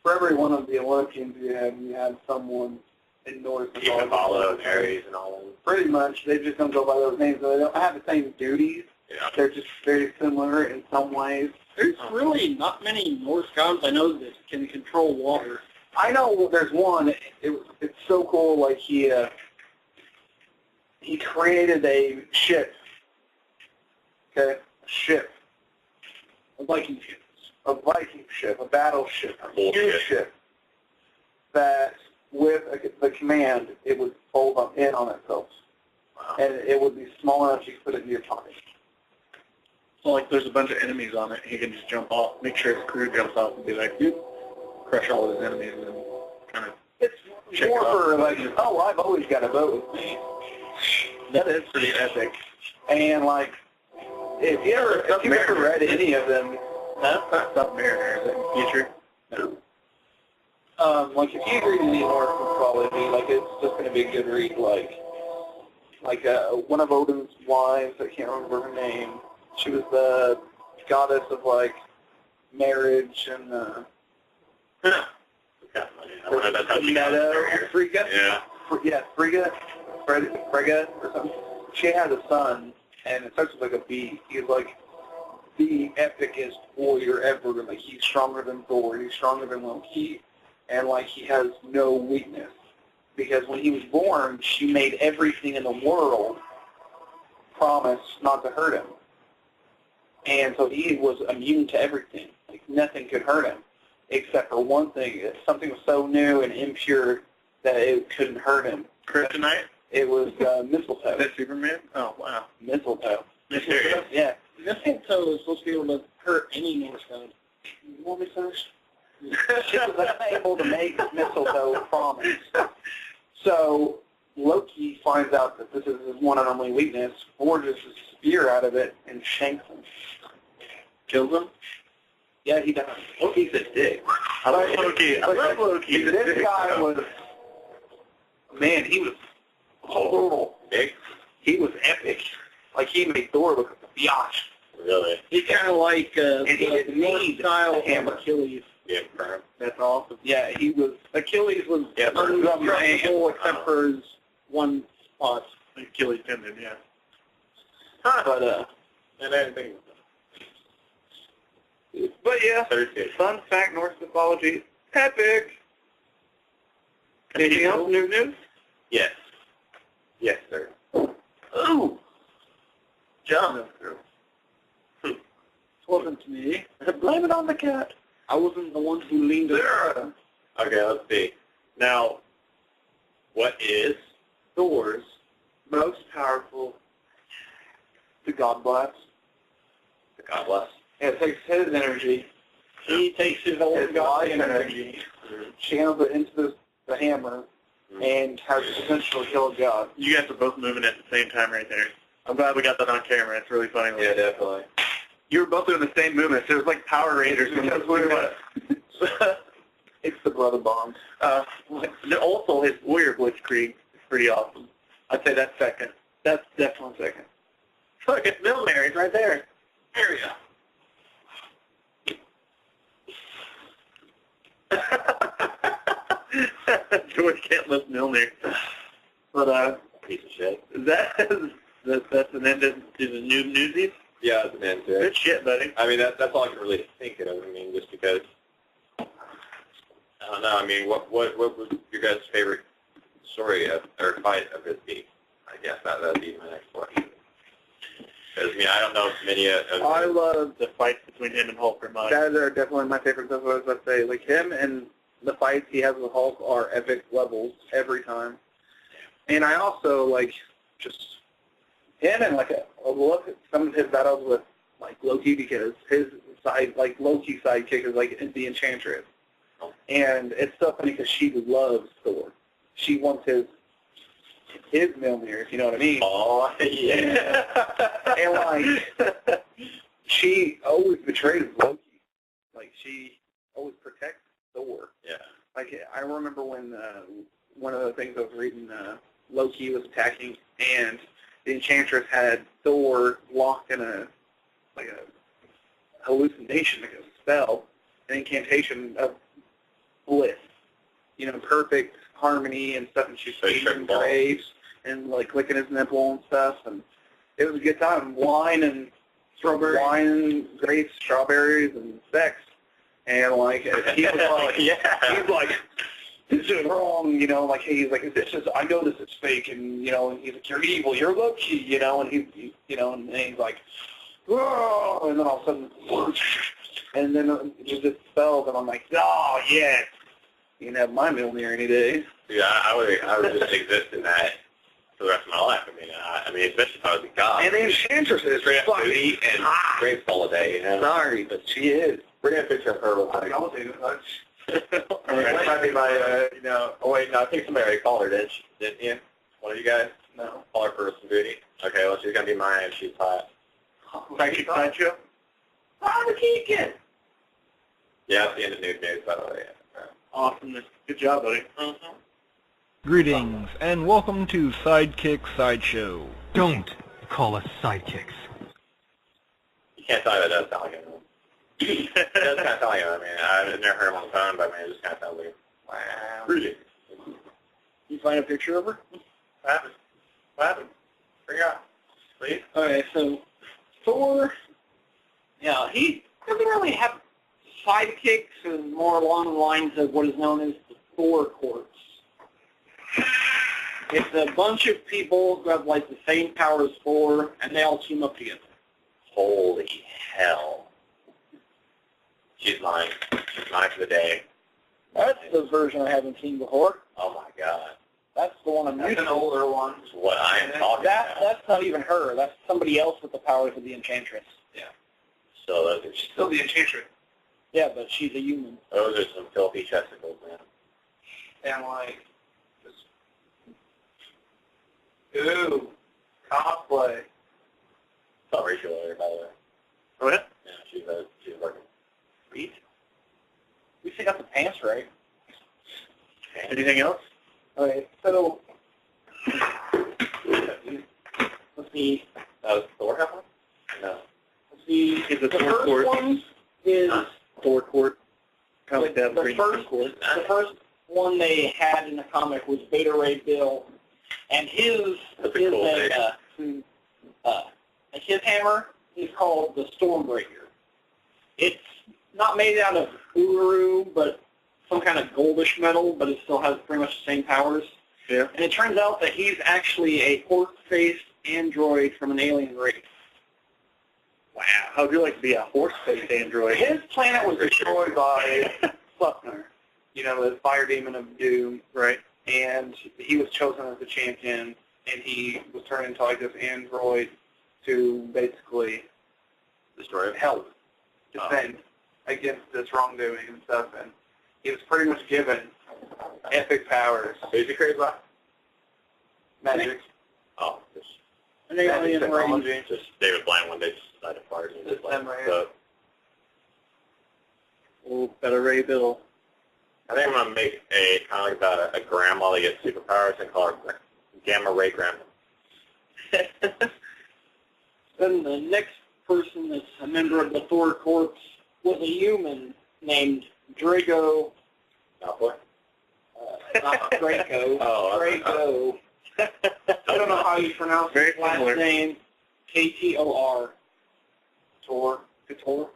For every one of the Olympians you have someone in Norse mythology. Even Apollo and Ares and all of them. Pretty much. They just don't go by those names. They don't have the same duties. Yeah. They're just very similar in some ways. There's really not many Norse gods I know that can control water. I know there's one. It's so cool. Like he created a ship. Okay, a ship. A Viking ship. A Viking ship, a battleship, a Bullshit. huge ship. That with the command, it would fold in on itself, and it would be small enough you could put it in your pocket. So like there's a bunch of enemies on it, he can just jump off, make sure his crew jumps off and be like, dude, crush all of his enemies and kind of It's check more off. for like, oh, I've always got a boat with me. That is pretty epic. And like, if you ever read any of them, Submariner, is it future? no. Like if you read any Norse mythology, like it's just going to be a good read. Like one of Odin's wives, I can't remember her name. She was the goddess of like marriage and Frigga. Yeah. Frigga or something. She had a son, and it starts with like a B. He's like the epicest warrior ever. Like he's stronger than Thor. He's stronger than Loki, and like he has no weakness. Because when he was born, she made everything in the world promise not to hurt him. And so he was immune to everything. Like nothing could hurt him, except for one thing. Something was so new and impure that it couldn't hurt him. Kryptonite? It was mistletoe. Is that Superman? Oh, wow. Mistletoe. Mysterious. Yeah. Mistletoe is supposed to be able to hurt any Norse god. You want me to finish? She was unable to make mistletoe promise. So Loki finds out that this is his one and only weakness, forges a spear out of it, and shanks him. Kills him? Yeah, he does. Loki's a dick. I like Loki. I love Loki. This guy was, man, he was total. Dick? He was epic. Like, he made Thor look like a biatch. Really? He's kind of like And he didn't Norse need style a hammer. Achilles. Yeah, firm. That's awesome. Yeah, he was, Achilles was Undestructible except for his one spot. Achilles tendon, yeah. But, And I didn't think but yeah, 13. fun fact, Norse mythology, epic. Anything else, new news? Yes. Yes, sir. Ooh. John. It wasn't me. Blame it on the cat. I wasn't the one who leaned over. Okay, let's see. Now, what is Thor's most powerful, the God Blast. the God bless? It takes his energy, He takes his own his god life energy, channels it into the hammer, and has the potential to kill a god. You guys are both moving at the same time right there. I'm glad we got that on camera. It's really funny. Yeah, definitely. You were both doing the same movements. It was like Power Rangers. Because it's the brother bond. Also, his Warrior Blitzkrieg is pretty awesome. I'd say that's second. That's definitely second. Look, it's Bill Mary's right there. There we go. George can't lift Milner. But Piece of shit. that's an end to the new newsies. Yeah, that's an end to it. Good shit, buddy. I mean, that's all I can really think of. I mean, just because, I don't know. I mean, what would your guys' favorite story or fight of his be? I guess that would be my next question. Because, I mean, I don't know if many I love the fights between him and Hulk are mine. That are definitely my favorite. That's what I was about to say. Like him and the fights he has with Hulk are epic levels every time. And I also like just him and like a look at some of his battles with like Loki, because his side, like Loki's sidekick is like the Enchantress. And it's so funny because she loves Thor. She wants his Mjolnir, if you know what I mean. Oh, yeah. And like she always betrays Loki. Like, she always protects Thor. Yeah. Like, I remember when one of the things I was reading, Loki was attacking, and the Enchantress had Thor locked in a hallucination, like a spell, an incantation of bliss. You know, perfect harmony and stuff, and she's eating grapes and, like, licking his nipple and stuff, and it was a good time. Wine and grapes, strawberries, and sex. And, like, he was like, he's like, this is wrong, you know, like, he's like, I know this is fake, and, you know, and he's like, you're evil, you're Loki, you know, and he's, you know, and he's like, whoa, and then all of a sudden, and then he just spells, and I'm like, oh, yes, you can have my Mjolnir any day. Yeah, I would just exist in that for the rest of my life. I mean, especially if I was a god. And the Enchantress is fucking eat and grapes all day, you know? Sorry, but she is. Bring a picture of her real quick. I'll do it. That might be my, you know, oh wait, no, I think somebody already called her, didn't you? One of you guys? No. Call her for some booty. Okay, well, she's going to be mine if she's hot. Psychic Sideshow? Oh, the Keegan. Yeah, that's the end of nude news, by the way. Awesome. Good job, buddy. Greetings, and welcome to Sidekick Sideshow. Don't call us sidekicks. You can't tell me that does sound like him. It does kind of sound like him. I mean, I've never heard him on the phone, but I mean, it just kind of sounds like, wow. Really? You find a picture of her? What happened? What happened? Bring it out. Please? Okay, so Thor, yeah, he doesn't really have sidekicks, and more along the lines of what is known as the Thor Corps. It's a bunch of people who have, like, the same power as Thor, and they all team up together. Holy hell. She's mine. She's mine for the day. That's the version I haven't seen before. Oh my god. That's the one I'm That's using. an older one. That's what I am talking about. That's not even her. That's somebody else with the powers of the Enchantress. So those are Still the Enchantress. Yeah, but she's a human. those are some filthy testicles, man. And, like, ooh, cosplay. Saw Rachel earlier, by the way. Oh, yeah? Yeah, she's working. Sweet. We still got the pants right. Anything else? Okay, so let's see. That was Thor have one? No. Let's see. Is The it Thor first Court? one is Thor Court. Kind of like that. the first one they had in the comic was Beta Ray Bill, and his That's a cool his hammer is called the Stormbreaker. It's not made out of uru, but some kind of goldish metal, but it still has pretty much the same powers. Yeah. And it turns out that he's actually a horse-faced android from an alien race. Wow. How'd you like to be a horse-faced android? His planet was Destroyed by Sluckner, you know, the fire demon of doom, Right. and he was chosen as the champion, and he was turned into, like, this android to basically Destroy it. help defend against this wrongdoing and stuff, and he was pretty much given epic powers. Who's he created by? Magic. Oh, just an alien race. Technology. just David Blaine one day just decided to fire and This just like, time right so Oh, Beta Ray Bill. I think I'm going to make a kind of like about a grandma that gets superpowers and call her Gamma Ray Grandma. Then the next person that's a member of the Thor Corps was a human named Drago. Malfoy? Not Draco. Oh, Drago. I don't know how you pronounce Very his last similar. name. K-T-O-R. Tor. Tor.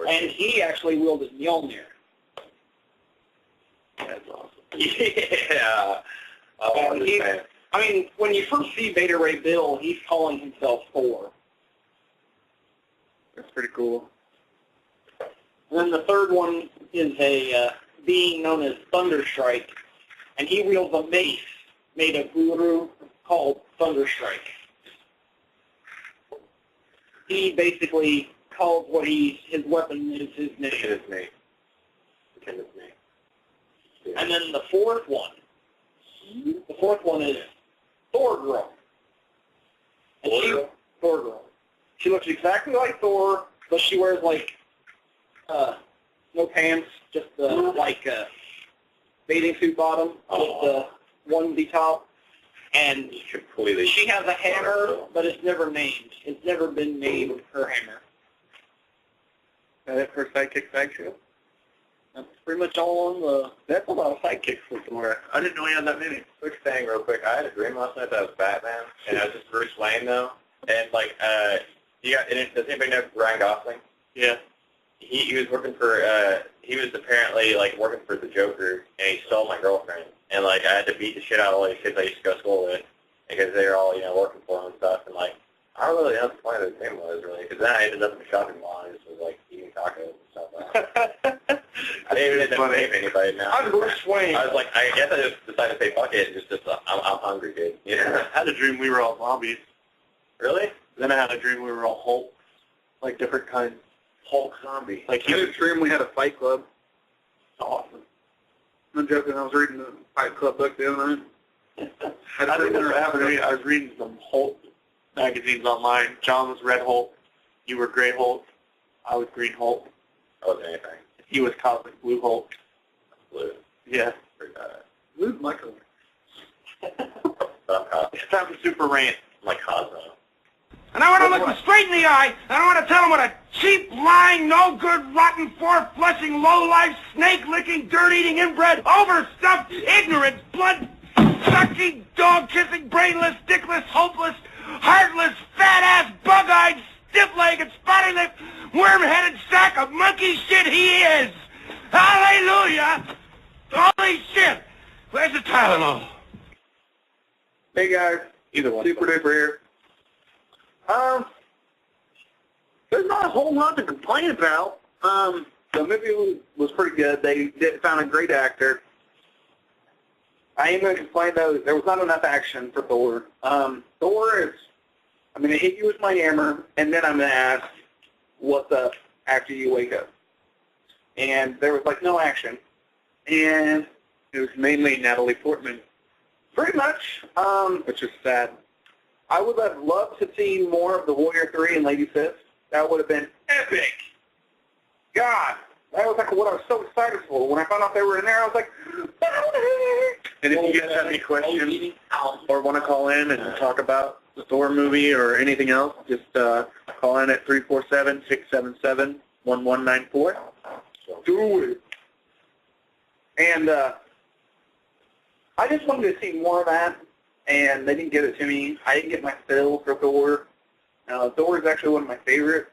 And he actually wielded Mjolnir. That's awesome. Yeah. Oh, I'm just saying. I mean, when you first see Beta Ray Bill, he's calling himself Thor. That's pretty cool. And then the third one is a being known as Thunderstrike, and he wields a mace made of uru called Thunderstrike. He basically calls what his weapon is his name. Pretend it's me. Pretend it's me. Yeah. And then the fourth one is Thor Girl. And Thor Girl? Thor Girl. She looks exactly like Thor, but she wears like no pants, just like bathing suit bottom with the onesie top. And Completely. she has a hammer, but it's never named. It's never been named her hammer. Is that for Sidekick Sideshow? That's pretty much all on the... That's a lot of sidekicks for Thor. I didn't know he had that many. Quick thing real quick. I had a dream last night that I was Batman, and I was just Bruce Wayne, though. And, like, does anybody know Ryan Gosling? Yeah. He was working for, he was apparently, like, working for the Joker, and he stole my girlfriend. And, like, I had to beat the shit out of all these kids I used to go to school with, because they were all, working for him and stuff. And, like, I don't really know what the point of the dream was, really, because then I ended up in the shopping mall, and just was, like, eating tacos and stuff like that. I didn't even end up naming anybody now. I'm Bruce Wayne. I was like, I guess I just decided to say, fuck it, and just I'm hungry, dude. I had a dream we were all zombies. Really? Then I had a dream we were all Hulk, like different kinds. Hulk zombie. Like I had a dream we had a Fight Club. Awesome. I'm joking. I was reading the Fight Club book the other night. I think that's what happened to me. I was reading some Hulk magazines online. John was Red Hulk. You were Gray Hulk. I was Green Hulk. I wasn't anything. He was Cosmic Blue Hulk. Blue. Yeah. Pretty bad. Blue's my color. But I'm Cosmo. It's time for Super Rant. I'm like Cosmo. And I want to look him straight in the eye, and I want to tell him what a cheap, lying, no-good, rotten, four-flushing, low-life, snake-licking, dirt-eating, inbred, overstuffed, ignorant, blood-sucking, dog-kissing, brainless, dickless, hopeless, heartless, fat-ass, bug-eyed, stiff-legged, spotty-lipped, worm-headed sack of monkey shit he is! Hallelujah! Holy shit! Where's the Tylenol? Hey guys, Either one. Super Duper here. There's not a whole lot to complain about. The movie was pretty good. They found a great actor. I ain't going to complain, though. There was not enough action for Thor. Thor is, I'm going to hit you with my hammer, and then I'm going to ask, what's up after you wake up? And there was, like, no action. And It was mainly Natalie Portman, pretty much, which is sad. I would have loved to see more of the Warrior 3 and Lady Fist. That would have been epic. God, that was like what I was so excited for. When I found out they were in there, I was like, And if you guys have any questions or want to call in and talk about the Thor movie or anything else, just call in at 347-677-1194. do it. And I just wanted to see more of that, and they didn't give it to me. I didn't get my fill for Thor. Thor is actually one of my favorites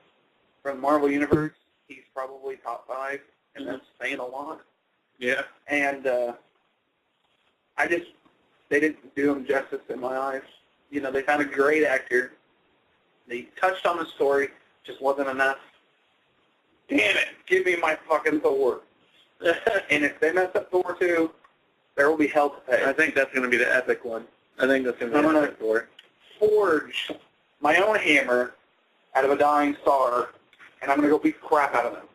from the Marvel Universe. He's probably top 5, and that's saying a lot. Yeah. And they didn't do him justice in my eyes. They found a great actor. They touched on the story, just wasn't enough. Damn it, give me my fucking Thor. And if they mess up Thor 2, there will be hell to pay. I think that's going to be the epic one. I think that's going to be I'm the going epic Thor. to forge my own hammer out of a dying star, and I'm going to go beat the crap out of them.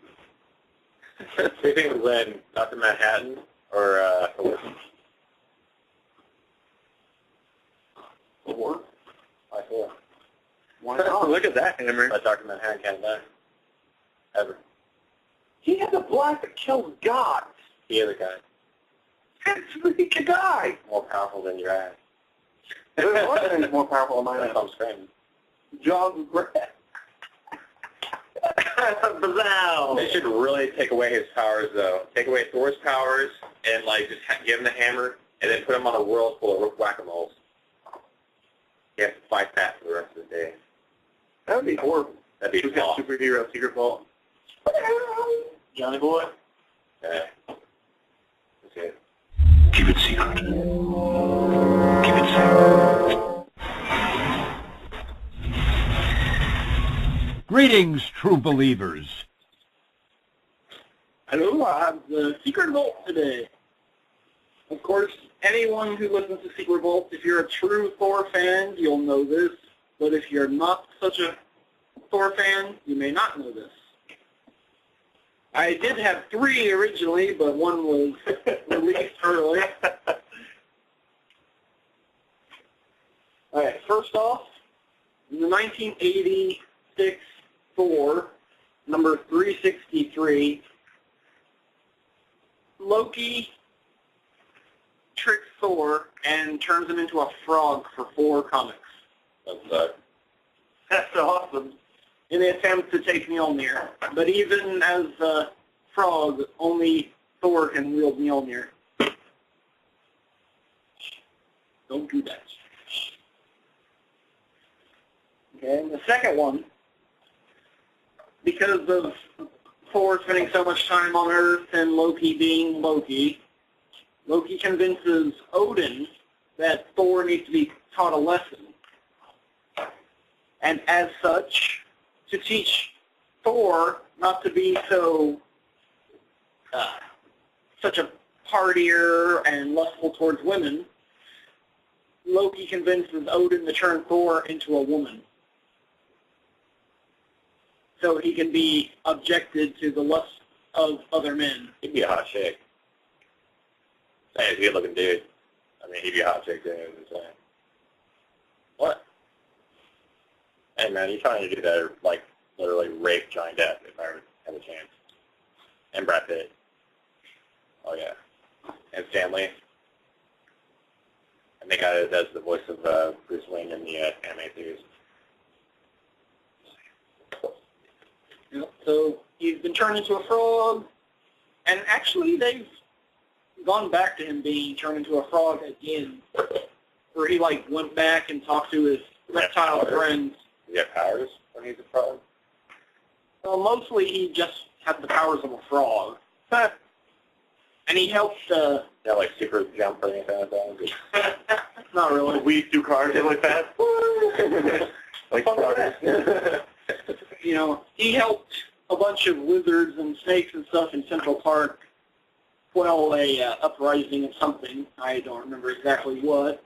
Do you think it would win Dr. Manhattan or Thor? Thor? Why Thor? Why not? Look at that hammer. But Dr. Manhattan can't die. Ever. He has a blast that kills gods. He is a guy. He can die. More powerful than your ass. There's a lot of things more powerful than my That's ass. what I'm screaming. John's breath. They should really take away his powers, though. Take away Thor's powers and, like, just give him the hammer and then put him on a world full of whack-a-moles. He has to fight that for the rest of the day. That would be horrible. That'd be Who's got awesome. superhero secret vault? Johnny Boy? Yeah. That's it. Keep it secret. Keep it secret. Greetings, true believers. Hello, I have the Secret Vault today. Of course, anyone who listens to Secret Vault, if you're a true Thor fan, you'll know this. But if you're not such a Thor fan, you may not know this. I did have 3 originally, but one was released early. All right, first off, in the 1980 sticks Thor, number 363. Loki tricks Thor and turns him into a frog for 4 comics. That's awesome. In the attempt to take Mjolnir. But even as a frog, only Thor can wield Mjolnir. Don't do that. Okay, and the second one, because of Thor spending so much time on Earth and Loki being Loki, Loki convinces Odin that Thor needs to be taught a lesson. And as such, to teach Thor not to be such a partier and lustful towards women, Loki convinces Odin to turn Thor into a woman, so he can be objected to the lust of other men. He'd be a hot chick. Hey, he's a good-looking dude. I mean, he'd be a hot chick, too. What? Hey, man, you're trying to do that, like, literally rape Johnny Depp if I ever had a chance. And Brad Pitt. Oh, yeah. And Stanley. And the guy that does the voice of Bruce Wayne in the anime series. Yep. So he's been turned into a frog, and actually they've gone back to him being turned into a frog again, where he like went back and talked to his reptile friends. Does he have powers when he's a frog? Well, mostly he just had the powers of a frog. And he helped... Yeah, like super jump or anything like that? Not really. We do cars really fast. Like cars. You know, he helped a bunch of lizards and snakes and stuff in Central Park quell a uprising of something. I don't remember exactly what.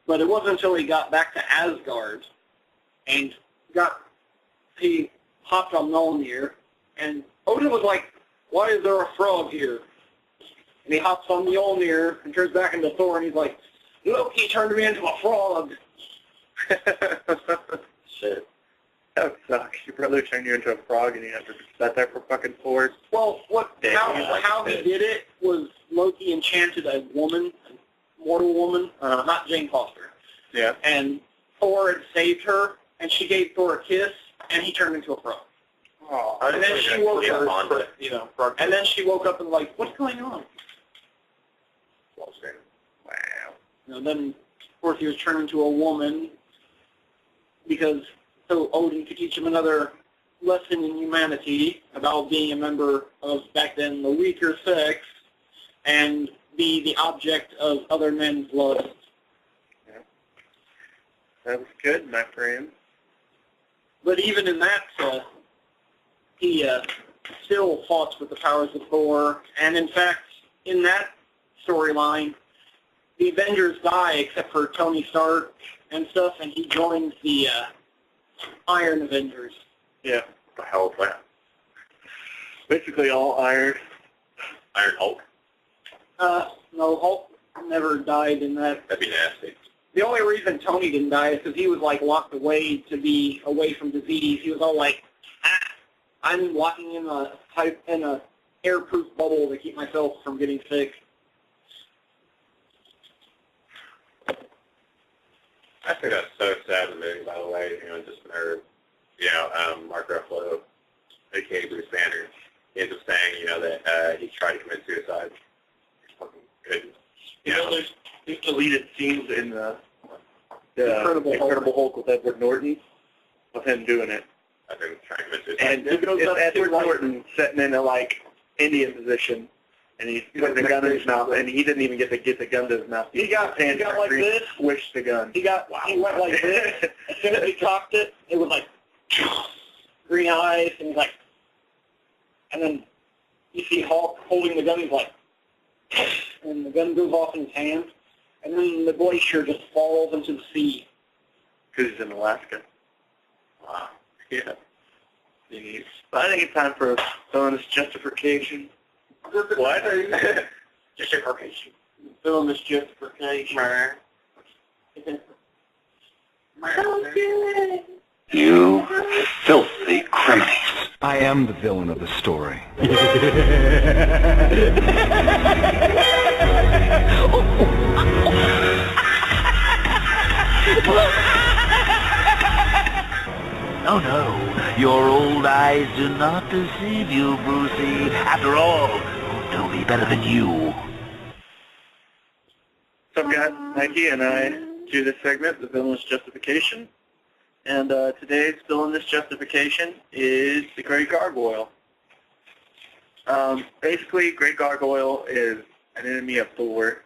But it wasn't until he got back to Asgard and he hopped on Mjolnir, and Odin was like, "Why is there a frog here?" And he hops on Mjolnir and turns back into Thor, and he's like, "Loki turned me into a frog." Shit. That would suck. Your brother turned you into a frog and you have to sit there for fucking 4 hours. Well, how he did it was Loki enchanted a woman, a mortal woman, not Jane Foster. Yeah. And Thor had saved her, and she gave Thor a kiss, and he turned into a frog. Oh, and then she woke up. And then she woke up and like, "What's going on?" Wow. And then, of course, he was turned into a woman so Odin could teach him another lesson in humanity about being a member of, back then, the weaker sex and be the object of other men's lust. Yeah. That was good enough for him. But even in that, he still fought with the powers of Thor, and in fact, in that storyline, the Avengers die except for Tony Stark and stuff, and he joins the Iron Avengers. Yeah. What the hell is that? Basically all iron. Iron Hulk? No, Hulk never died in that. That'd be nasty. The only reason Tony didn't die is because he was like locked away to be away from disease. He was all like, "I'm locking in a airproof bubble to keep myself from getting sick." I think that's so sad in the movie, by the way. You know, just nerd. You know, Mark Ruffalo, a.k.a. Bruce Banner, he ends up saying, you know, that he tried to commit suicide. He fucking couldn't. You know, there's deleted scenes in the Incredible Hulk with Edward Norton of him doing it. I think trying to commit suicide. And it's Edward Norton sitting in a, like, Indian position, and he's putting the gun in his mouth, and he didn't even get the gun to his mouth. He got like this. Swished the gun. He went like this. As soon as he cocked it, it was like green eyes, and he's like, and then you see Hulk holding the gun. He's like, and the gun goes off in his hand, and then the glacier just falls into the sea. Because he's in Alaska. Wow. Yeah. But I think it's time for villainous justification. What? Justification. Villainous justification. You filthy I am the villain of the story. Oh no, your old eyes do not deceive you, Brucey. After all, who know me better than you? What's up, guys? Mikey and I do this segment, The Villainous Justification. And today's Villainous Justification is the Great Gargoyle. Basically, Great Gargoyle is an enemy of Thor,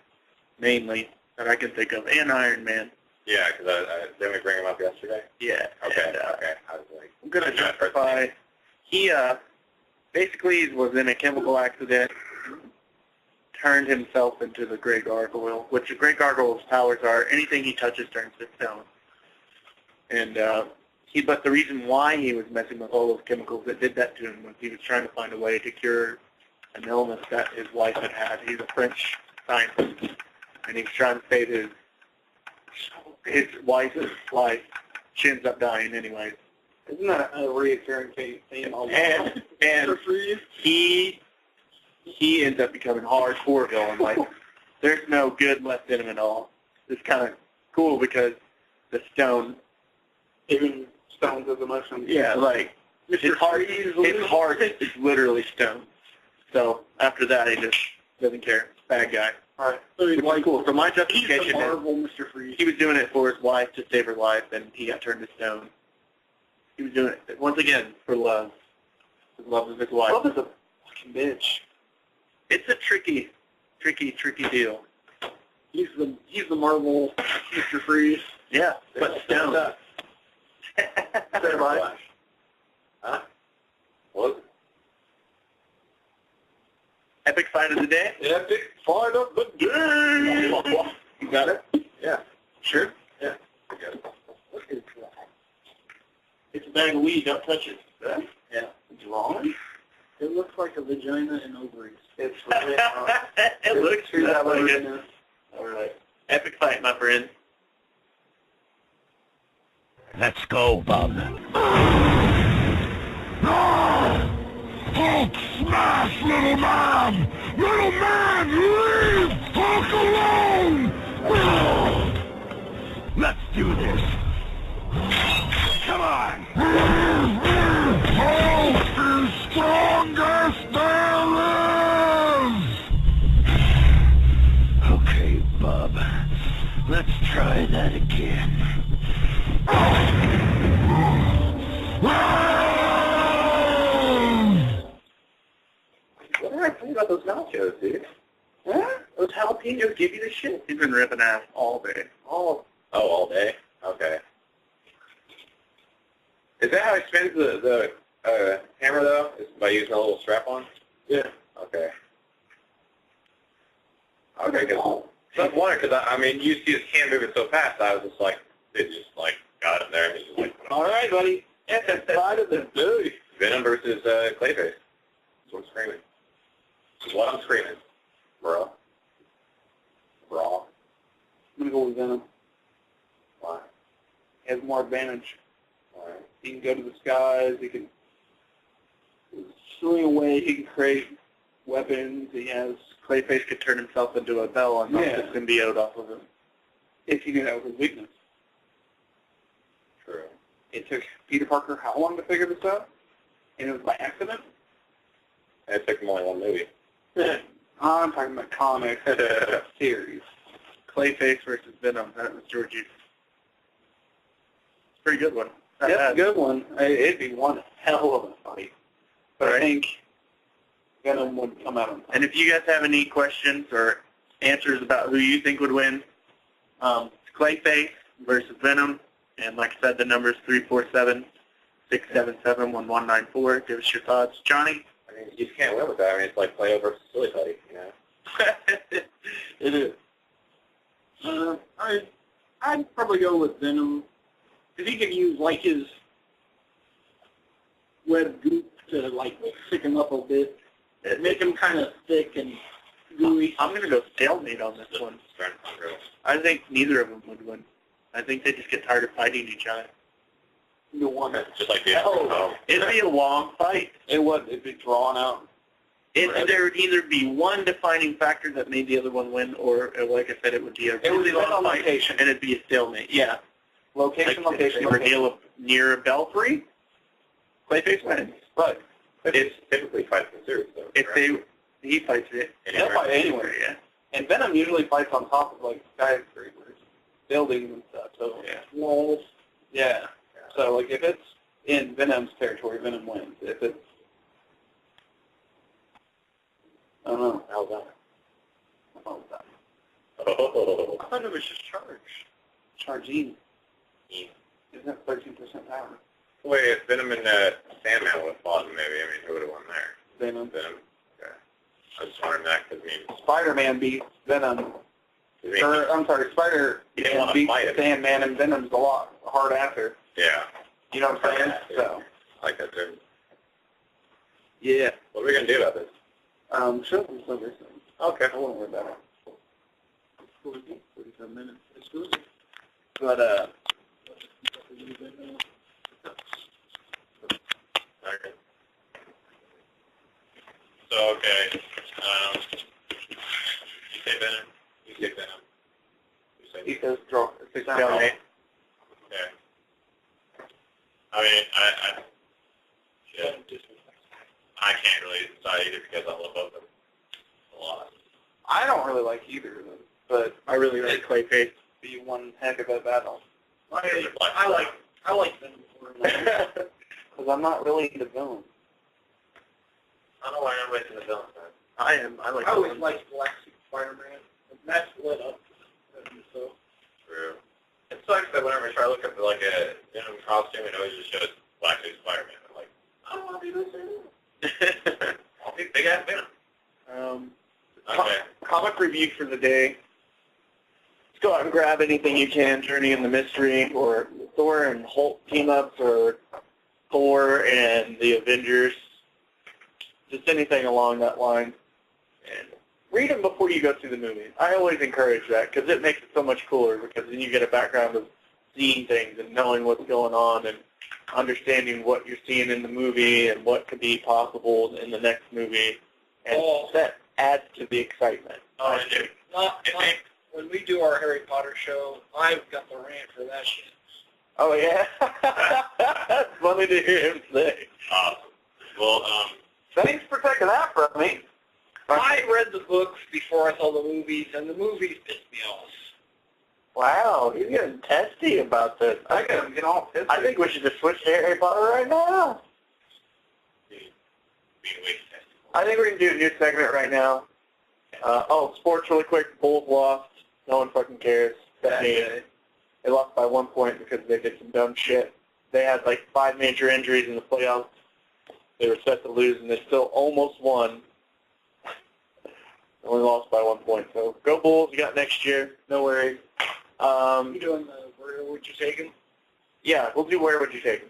mainly, that I can think of, and Iron Man. Yeah, because didn't we bring him up yesterday? Yeah. Okay, and, okay. I was like, I'm going to justify, he basically was in a chemical accident, turned himself into the Great Gargoyle, which the Great Gargoyle's powers are anything he touches turns to stone. And but the reason why he was messing with all those chemicals that did that to him was he was trying to find a way to cure an illness that his wife had had. He's a French scientist, and he was trying to save his wife's life. She ends up dying anyway. Isn't that a reoccurring theme? And he ends up becoming hardcore villain. Like, there's no good left in him at all. It's kind of cool because the stone, Even stones as emotions. yeah, like his heart is literally stone. So after that, he just doesn't care. Bad guy. All right. So Which is cool. So my he's justification the is Marvel Mr. Freeze. he was doing it for his wife, to save her life, and he got turned to stone. He was doing it, once again, for love. His love of his wife. Love is a fucking bitch. It's a tricky deal. He's the Marvel Mr. Freeze. Yeah, but stone. Flash. Huh? What? Epic fight of the day? Epic fight of the day. You got it? Yeah. Sure? Yeah. I got it. What is that? It's a bag of weed, don't touch it. Yeah. It's wrong. It looks like a vagina and ovaries. It's really it looks that way. All right. Epic fight, my friend. Let's go, Bob. Hulk smash, little man! Little man, leave Hulk alone! Let's do this. Come on! Hulk is strongest there is! Okay, Bob. Let's try that again. What did I think about those nachos, dude? Huh? Those jalapenos give you the shit. He's been ripping ass all day. All day? Okay. Is that how he spins the hammer, though? Is by using a little strap-on? Yeah. Okay. Okay, because I'm wondering, because, I mean, you see his hand moving so fast, I was just like, it just, like, got him there, and he's just like, All right, buddy. Epic fight of the day. Venom versus Clayface. That's what I'm screaming. That's what I'm screaming. Bro. Raw. I'm going to go with Venom. Why? He has more advantage. Why? He can go to the skies. He can swing away. He can create weapons. He has... Clayface could turn himself into a bell and knock Yeah. the symbiote off of him. If he knew that was his weakness. True. It took Peter Parker how long to figure this out? And it was by accident? It took him only one movie. I'm talking about comics series. Clayface versus Venom. That was Georgie's. It's a pretty good one. That's a good one. It'd be one hell of a fight. But I think Venom would come out on top. And if you guys have any questions or answers about who you think would win, it's Clayface versus Venom. And like I said, the number is 347-677-1194. Give us your thoughts. Johnny? I mean, you just can't win with that. I mean, it's like Play-Doh versus Silly Putty, you know? It is. I'd probably go with Venom, because he could use, like, his web goop to, like, thick him up a bit, make him kind of thick and gooey. I'm going to go stalemate on this one. I think neither of them would win. I think they just get tired of fighting each other. You won it. Just like the It'd be a long fight. It would. It'd be drawn out. There would either be one defining factor that made the other one win, or like I said, it would be a really long fight, location. and it'd be a stalemate. Yeah. Location, location, Or location. near a belfry, Clayface wins. Right. It's typically fights in series, though. He fights it. He'll fight anywhere. Yeah. And Venom usually fights on top of like skyscrapers, buildings and stuff. So walls. Yeah. So like if it's in Venom's territory, Venom wins. If it's I don't know. How's that? How was that? Oh. I thought it was just charged. Charging. Isn't it 13% power? Wait, if Venom and Sandman would have fought, maybe. I mean, who would have won there? Venom. Venom. Okay. I was just wondering that because Spider-Man beats Venom. Or, I'm sorry, He didn't want Spider-Man to beats fight him. Sandman, and Venom's a lot hard after. Yeah. You know what I'm saying? So, I like that too. Yeah. What are we gonna do about this? show them something. Okay. I won't worry about it. 45 minutes. Let's do it. But, Okay. So, okay. You say Venom? You say Venom? You say he says draw. It's Okay. down. I mean, I can't really decide either because I love both of them a lot. I don't really like either of them, but I really like Clayface. be one heck of a battle. I like them Because I'm not really into villains. I don't know why I'm wasting the villain time. I am. I like. I always villains. liked Black Suit Spider-Man. That's lit up. So True. It sucks that whenever I try to look up like a Venom costume, it always just shows Black Suit Spider-Man. I'm like, I don't want to be this. I'll be big ass Venom. Okay. Comic review for the day. Let's go out and grab anything you can, Journey in the Mystery, or Thor and Hulk team-ups, or Thor and the Avengers. Just anything along that line. And read them before you go see the movie. I always encourage that because it makes it so much cooler because then you get a background of seeing things and knowing what's going on and understanding what you're seeing in the movie and what could be possible in the next movie. And that adds to the excitement. Oh, I do. not when we do our Harry Potter show, I've got the rant for that shit. Oh, yeah? That's funny to hear him say. Awesome. Well, Thanks for taking that from me. I read the books before I saw the movies, and the movies pissed me off. Wow, he's getting testy about this. I gotta get all pissed. I think we should just switch to Harry Potter right now. I think we're going to do a new segment right now. Sports really quick. Bulls lost. No one fucking cares. That means they lost by 1 point because they did some dumb shit. They had like 5 major injuries in the playoffs. They were set to lose, and they still almost won. Only lost by 1 point. So go Bulls. You got next year. No worries. You doing the Where Would You Take Him? Yeah, we'll do Where Would You Take Him?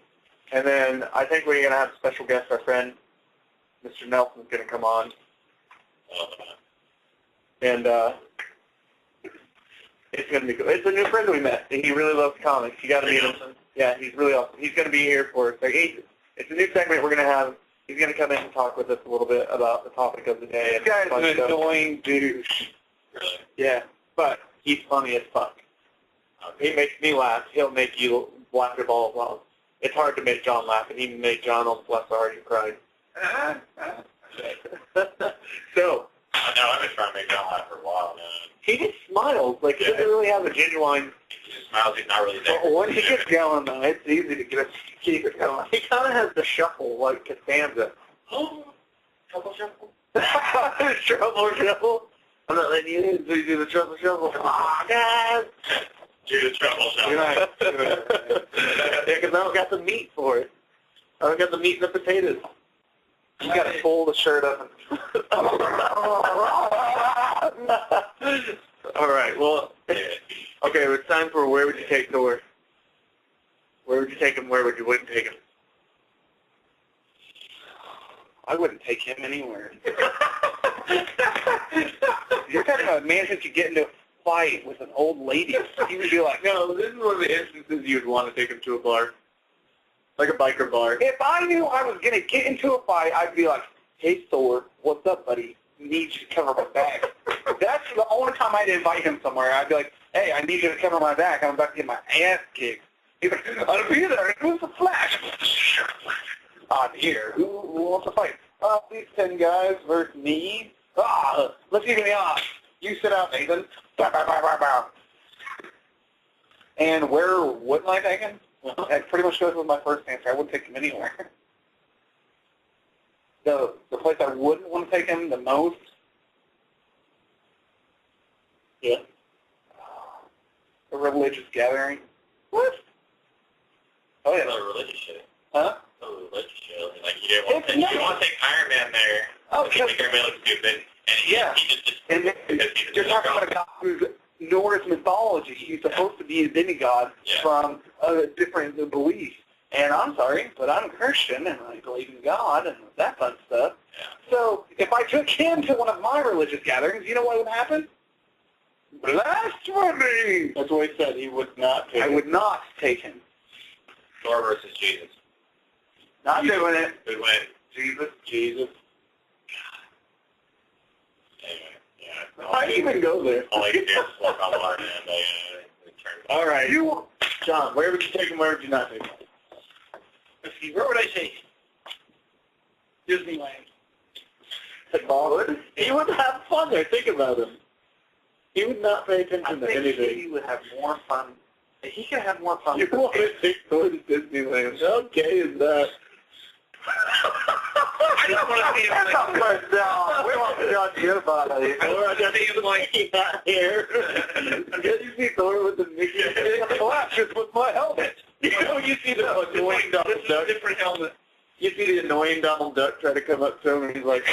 And then I think we're going to have a special guest, our friend, Mr. Nelson's going to come on. And it's going to be cool. It's a new friend we met. He really loves comics. You got to meet him. Yeah, he's really awesome. He's going to be here for us. It's a new segment we're going to have. He's going to come in and talk with us a little bit about the topic of the day. This guy's an annoying douche. really? Yeah, but he's funny as fuck. He makes me laugh. He'll make you laugh your balls off. It's hard to make John laugh, and he made John almost laugh so hard he cried. So, I know, I've been trying to make John laugh for a while now. he just smiles. Like, he doesn't really have a genuine... He just smiles, he's not really there. When he gets going, though, it's easy to keep it going. He kind of has the shuffle, like Costanza. Trouble Shuffle? Trouble shuffle? I'm not letting you in, so you do the trouble shuffle. Come on, guys! Do the trouble shuffle. Yeah, because I don't got the meat for it. I don't got the meat and the potatoes. You got to fold the shirt up. All right, well, okay, it's time for Where Would You Take Thor? Where would you take him? Where would you wouldn't take him? I wouldn't take him anywhere. You're talking about a man who could get into a fight with an old lady. He would be like, No, this is one of the instances you'd want to take him to a bar. Like a biker bar. If I knew I was going to get into a fight, I'd be like, hey, Thor, what's up, buddy? Need you to cover my back. That's the only time I'd invite him somewhere. I'd be like, hey, I need you to cover my back. I'm about to get my ass kicked. He's like, I'll be there. Who's the Flash? I'm here. Who wants to fight? These 10 guys versus me. Let's give me off. You sit out, Nathan. Bow, bow, bow, bow, bow. And where wouldn't I take him? That pretty much goes with my first answer. I wouldn't take him anywhere. The place I wouldn't want to take him the most. Yeah. A religious gathering. What? Oh yeah. It's not a religious show. Huh? It's not a religious show. Like you didn't want to take Iron Man there. Oh, because make Iron Man look stupid. And he just and you're talking about a god who's Norse mythology. He's supposed to be a demigod from a different belief. And I'm sorry, but I'm a Christian, and I believe in God, and that fun stuff. Yeah. So if I took him to one of my religious gatherings, you know what would happen? Blasphemy! That's what he said. He would not take I would not take him. Thor versus Jesus. Not doing it. Good win. Jesus. Anyway, yeah. Why do you even go there? All I can do is walk on water and they turn. All right. John, where would you take him, where would you not take him? Let's see, where would I take him? Disneyland. He would have fun there. Think about him. He would not pay attention to anything. He would have more fun. He could have more fun. You want to take Thor to Disneyland. Okay, is that? I don't want to see him like We want to John to get about it. I want to see him like He's not here. Can you see Thor with the Mickey flashes with my helmet? You know, you see the annoying Donald Duck. different helmet. You see the annoying Donald Duck try to come up to him, and he's like,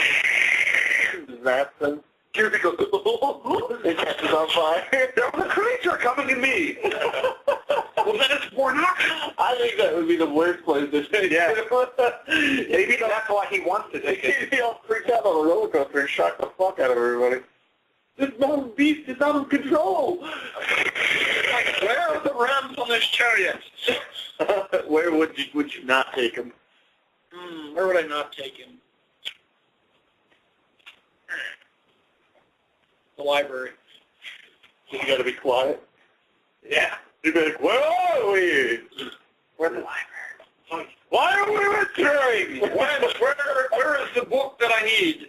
zaps him. Here he goes. It catches on fire. There was a creature coming at me. Well, then it's Warnock. I think that would be the worst place to take it. Maybe that's why he wants to take it. He all freaked out on the roller coaster and shocked the fuck out of everybody. This mountain beast is out of control. Like, where are the Rams on this chariot? Where would you not take him? Where would I not take him? The library. You got to be quiet. Yeah. You'd be like, where are we? We're the library. Why are we entering? Where is the book that I need?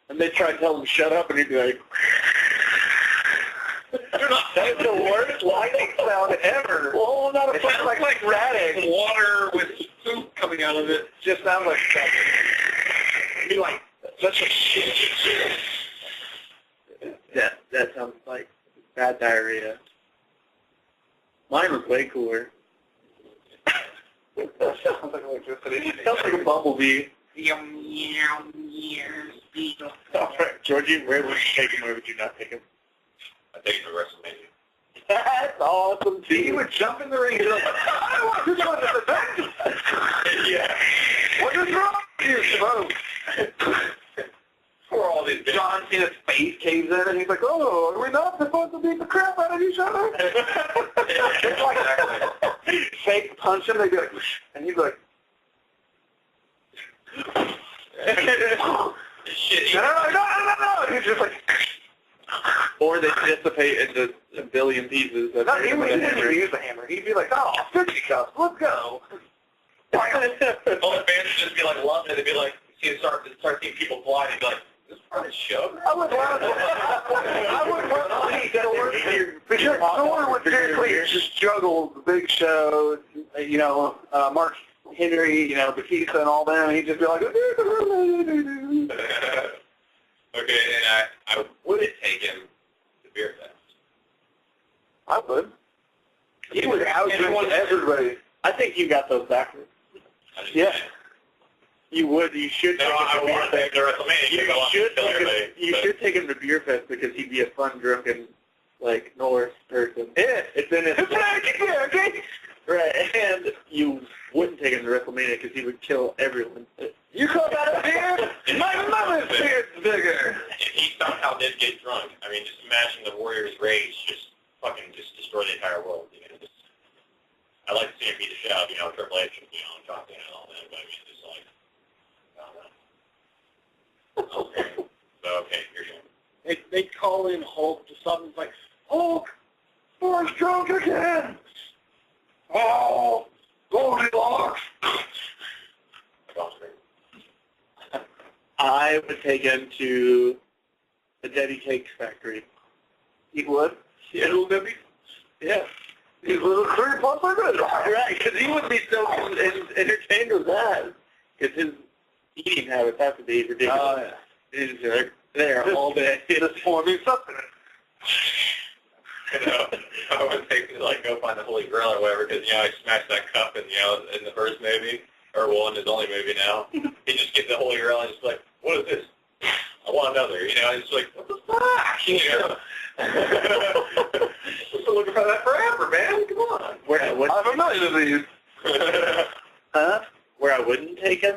And they try to tell him to shut up, and he'd be like, That's the worst lightning sound ever. well, not a It sounds like static. water with soup coming out of it. Just sounds like static. It'd be like, that's a shit. That sounds like bad diarrhea. Mine was way cooler. That sounds like electricity. It sounds like a bumblebee. Yum, yum, yum, beetle. All right, Georgie, where would you take him? Where would you not take him? I think it's a WrestleMania. That's awesome, too. He would jump in the ring and be like, I don't want to join this event. Yeah. What is wrong with you, smoke? For all these John Cena's face caves in, and he's like, oh, are we not supposed to beat the crap out of each other? It's like fake punch him, they'd be like, and he'd be like, shit. no. And he's just like, Or they dissipate into a billion pieces. no, he wouldn't even use the hammer. He'd be like, oh, 50 cups, let's go. All the fans would just be like loving it. They'd be like, start seeing people fly, and they'd be like, is this part of the show? I would love to see Thor, because Thor would basically just juggle the Big Show, you know, Mark Henry, you know, Batista and all them, and he'd just be like, Okay, and I would take him to Beer Fest. I would. He would outdrink everybody. I think you got those backwards. Yeah. You would. You should. No, I want to take the WrestleMania. You should take him to Beer Fest because he'd be a fun, drunken, like Norse person. Yeah. It's in his. Right, and you wouldn't take him to WrestleMania because he would kill everyone. You call that a beard? My mother's beard's bigger. If he somehow did get drunk, I mean, just imagine the Warriors' rage just fucking just destroy the entire world. You know, just, I like to see him beat the shit out of, Triple H, and John Cena and all that, but I mean, just like, I don't know. Okay. So, okay, here's one. They call in Hulk to something like, Hulk, Thor's drunk again. Oh, Goldilocks. I would take him to the Debbie Cakes factory. You would? Yeah. Little Debbie? Yeah. He's a little clear plus like that. Right, because he wouldn't be so entertained with that. Because his eating habits have to be ridiculous. Oh, yeah. He's there all day. Just forming something. I would take like go find the Holy Grail or whatever, because I smashed that cup and in the first movie, or well in his only movie now, he just gets the Holy Grail and just like, what is this? I want another. It's like, what the fuck? I've been looking for that forever, man. Come on. Where I wouldn't, I have a million of these. huh? Where I wouldn't take him?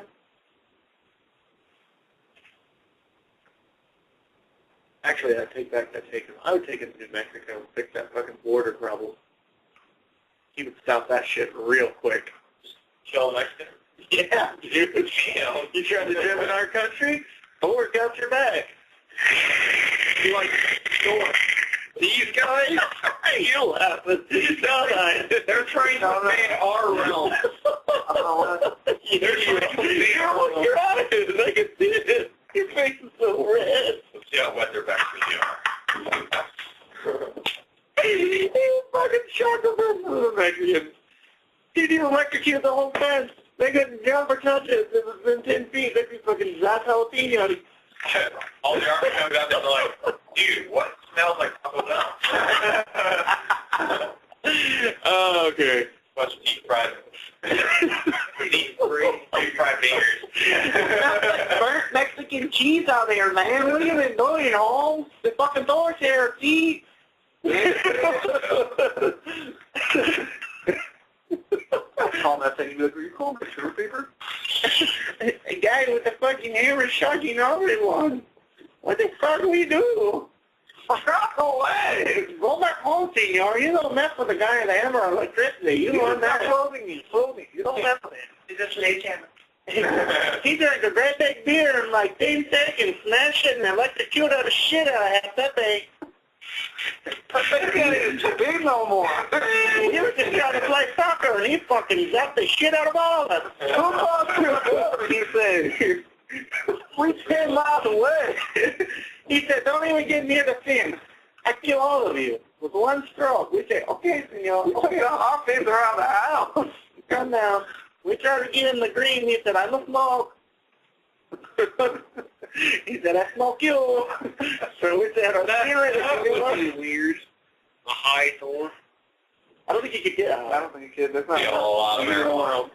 Actually, I take back that take him. I would take him to New Mexico and fix that fucking border problem. He would stop that shit real quick. Kill a Mexican? Yeah, dude. You trying to jump in our country? Thor got your back. You like Thor? These guys? You laughing? They're trying to invade our realm. You're out of it. I can see it. Your face is so red. Let's see how wet their backs really are. He fucking shot the rest of the Mexicans. He electrocuted the whole fence. They couldn't jump or touch it. It was within 10 feet. They'd be fucking zap jalapenos. All the army comes out there and they're like, dude, what smells like Taco Bell? Oh, okay. Bunch of deep fried fingers. Burnt Mexican cheese out there, man. What have you been doing, Holmes? The fucking Thor's here, see? Call that thing, you call me true paper? A guy with a fucking hammer shocking everyone. What the fuck do we do? Rock away! Go back home, senor. You don't mess with a guy with a hammer or electricity. You learn that. Clothing. You don't mess with it. He's just an H-hammer. He drank a great big beer in like 10 seconds, smashed it, and electrocuted the shit out of half that thing. That can't even big no more. He was just trying to play soccer, and he fucking zapped the shit out of all of us. Who lost your board, he said. We 10 miles away. He said, don't even get near the fence. I kill all of you with one stroke. We said, okay, senor. Okay, our fence around the house. Come down. We tried to get in the green. He said, I don't smoke. He said, I smoke you. So we said, that would be weird. A high Thor. I don't think you could get out. I don't think you could. That's not a lot of marijuana.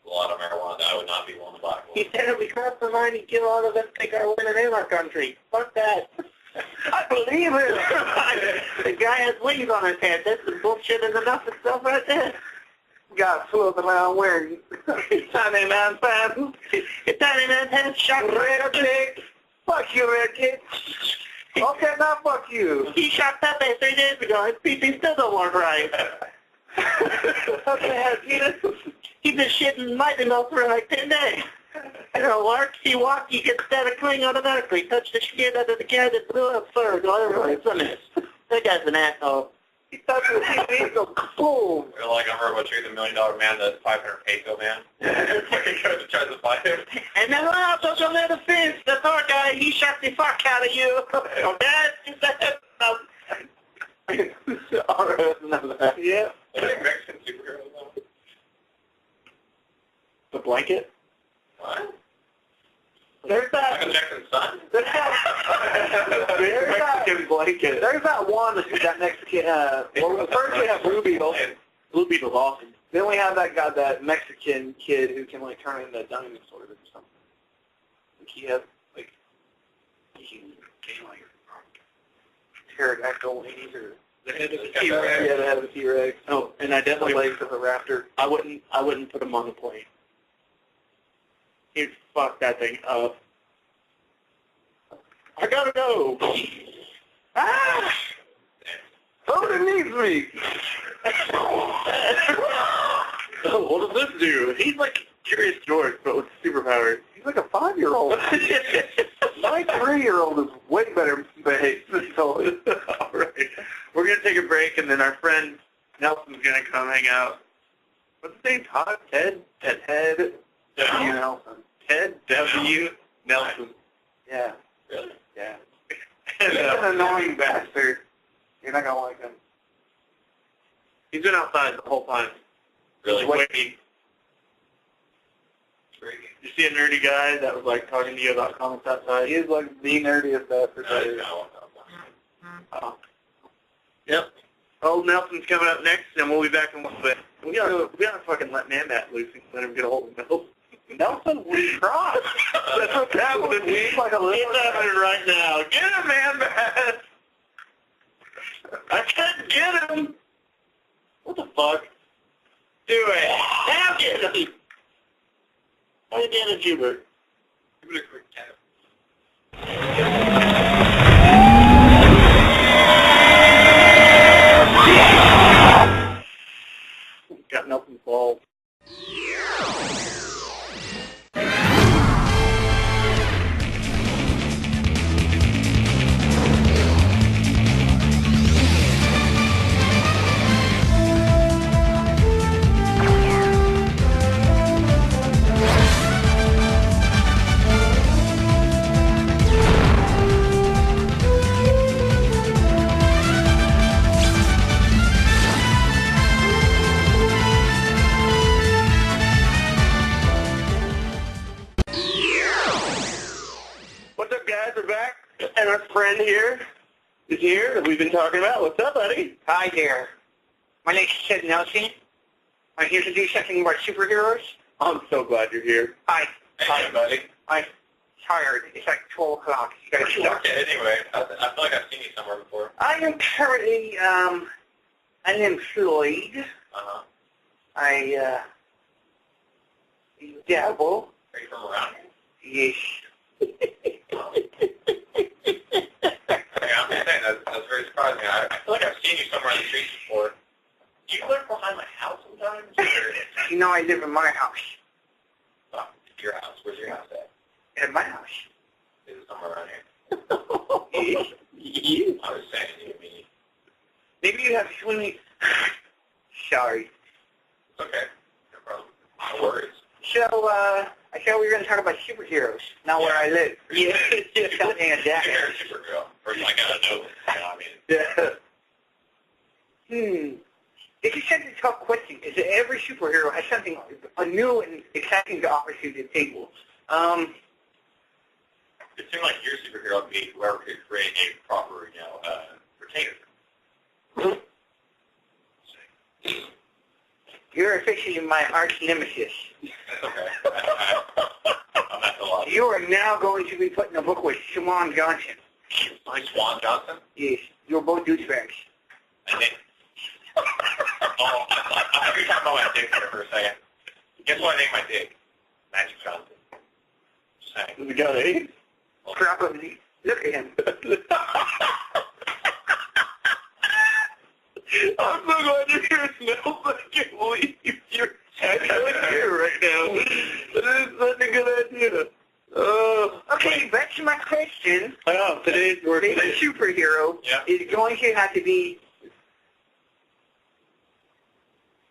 A lot of marijuana. I would not be willing to buy one. He said if we cross the line, he'd kill all of us, take our women in our country. Fuck that. I believe it. The guy has wings on his head. That's the bullshit is enough itself right there. Got floating around wearing tiny man pants. Tiny man pants shot red kid. Fuck you, red kid. Okay, now fuck you. He shot Pepe 3 days ago. His pee still don't work right. He's been shitting lightning bolts for like 10 days. It don't work. He walked, he gets static cling automatically. Touch the shit out of the guy that blew up third. Whatever it's on this. That guy's an asshole. He touched the TV and goes, boom. You're like, I'm about to shoot the $1 million man, the 500 peso man. Fucking goes and tries to fight him. And then also the little fence, the Thor guy, he shot the fuck out of you. Yeah. Mexican superheroes though. The blanket? What? There's that. Michael Jackson's son? There's that Mexican blanket. There's that one that Mexican, well, first we have Blue Beetle. Blue Beetle's awesome. Then we have that Mexican kid who can like turn into a dinosaur or something. Like he has like he can like pterodactyl wings or The head of a T-Rex. T-Rex. Yeah, the head of a T-Rex. Oh, and I The definitely legs of a raptor. I wouldn't put him on the plane. He'd fuck that thing up. I gotta go. Ah! Somebody needs me. What does this do? He's like Curious George, but with superpowers. He's like a 5-year-old. My 3-year-old is way better behaved than Tully. All right. We're going to take a break, and then our friend Nelson's going to come hang out. What's his name? Todd? Ted? Ted W. Nelson. Ted W. Nelson. Yeah. Really? Yeah. And, He's an annoying bastard. You're not going to like him. he's been outside the whole time. Really? Waiting. You see a nerdy guy that was like talking to you about comics outside? He is like the nerdiest bastard there is. Oh. Yep. Old Nelson's coming up next, and we'll be back in 1 bit. We gotta fucking let Man.bat loose and let him get a hold of Nelson. Nelson, we tried. That's what's happening. He's like a little. It's happening right now. Get him, Man.bat! I can't get him! What the fuck? Do it! Now get him! How you doing, Hubert? Give it a quick tap. Got Nelson's balls. What's up, guys? We're back, and our friend here is here that we've been talking about. What's up, buddy? Hi there. My name's Ted Nelson. I'm here to do something about superheroes. I'm so glad you're here. Hi. Hey, buddy. I'm tired. It's like 12 o'clock. You gotta stop. Okay, anyway, I feel like I've seen you somewhere before. I am currently unemployed. Uh-huh. I dabble. Are you from around here? Yes. Hey, I'm just saying, that's very surprising. I feel like I've seen you somewhere on the streets before. Do you live behind my house sometimes? You know I live in my house. Oh, your house. Where's your house at? At my house. Is it somewhere around here? You? I was saying you mean. Maybe you have swimming. Sorry. Okay. No problem. No worries. So, I thought we were going to talk about superheroes, not where I live. Yeah, it's just something like that. You're a Supergirl. Or like, I don't know. I mean. Yeah. It's just such a tough question because every superhero has something new and exciting to offer to the table. It seemed like your superhero would be whoever could create a proper, retainer. You're officially my arch nemesis. That's okay. I'm at the lot. You are now going to be put in a book with Swan Johnson. Like Swan Johnson? Yes, you're both douchebags. And then, I thought you were talking about my dick there for a second. Guess what I named my dick? Magic Johnson. Just saying. We got AIDS? Probably. Look at him. I'm so glad you're here, Snell. I can't believe you're actually here right now. That is such a good idea. Okay, back to my question. Today's Favorite superhero is going to have to be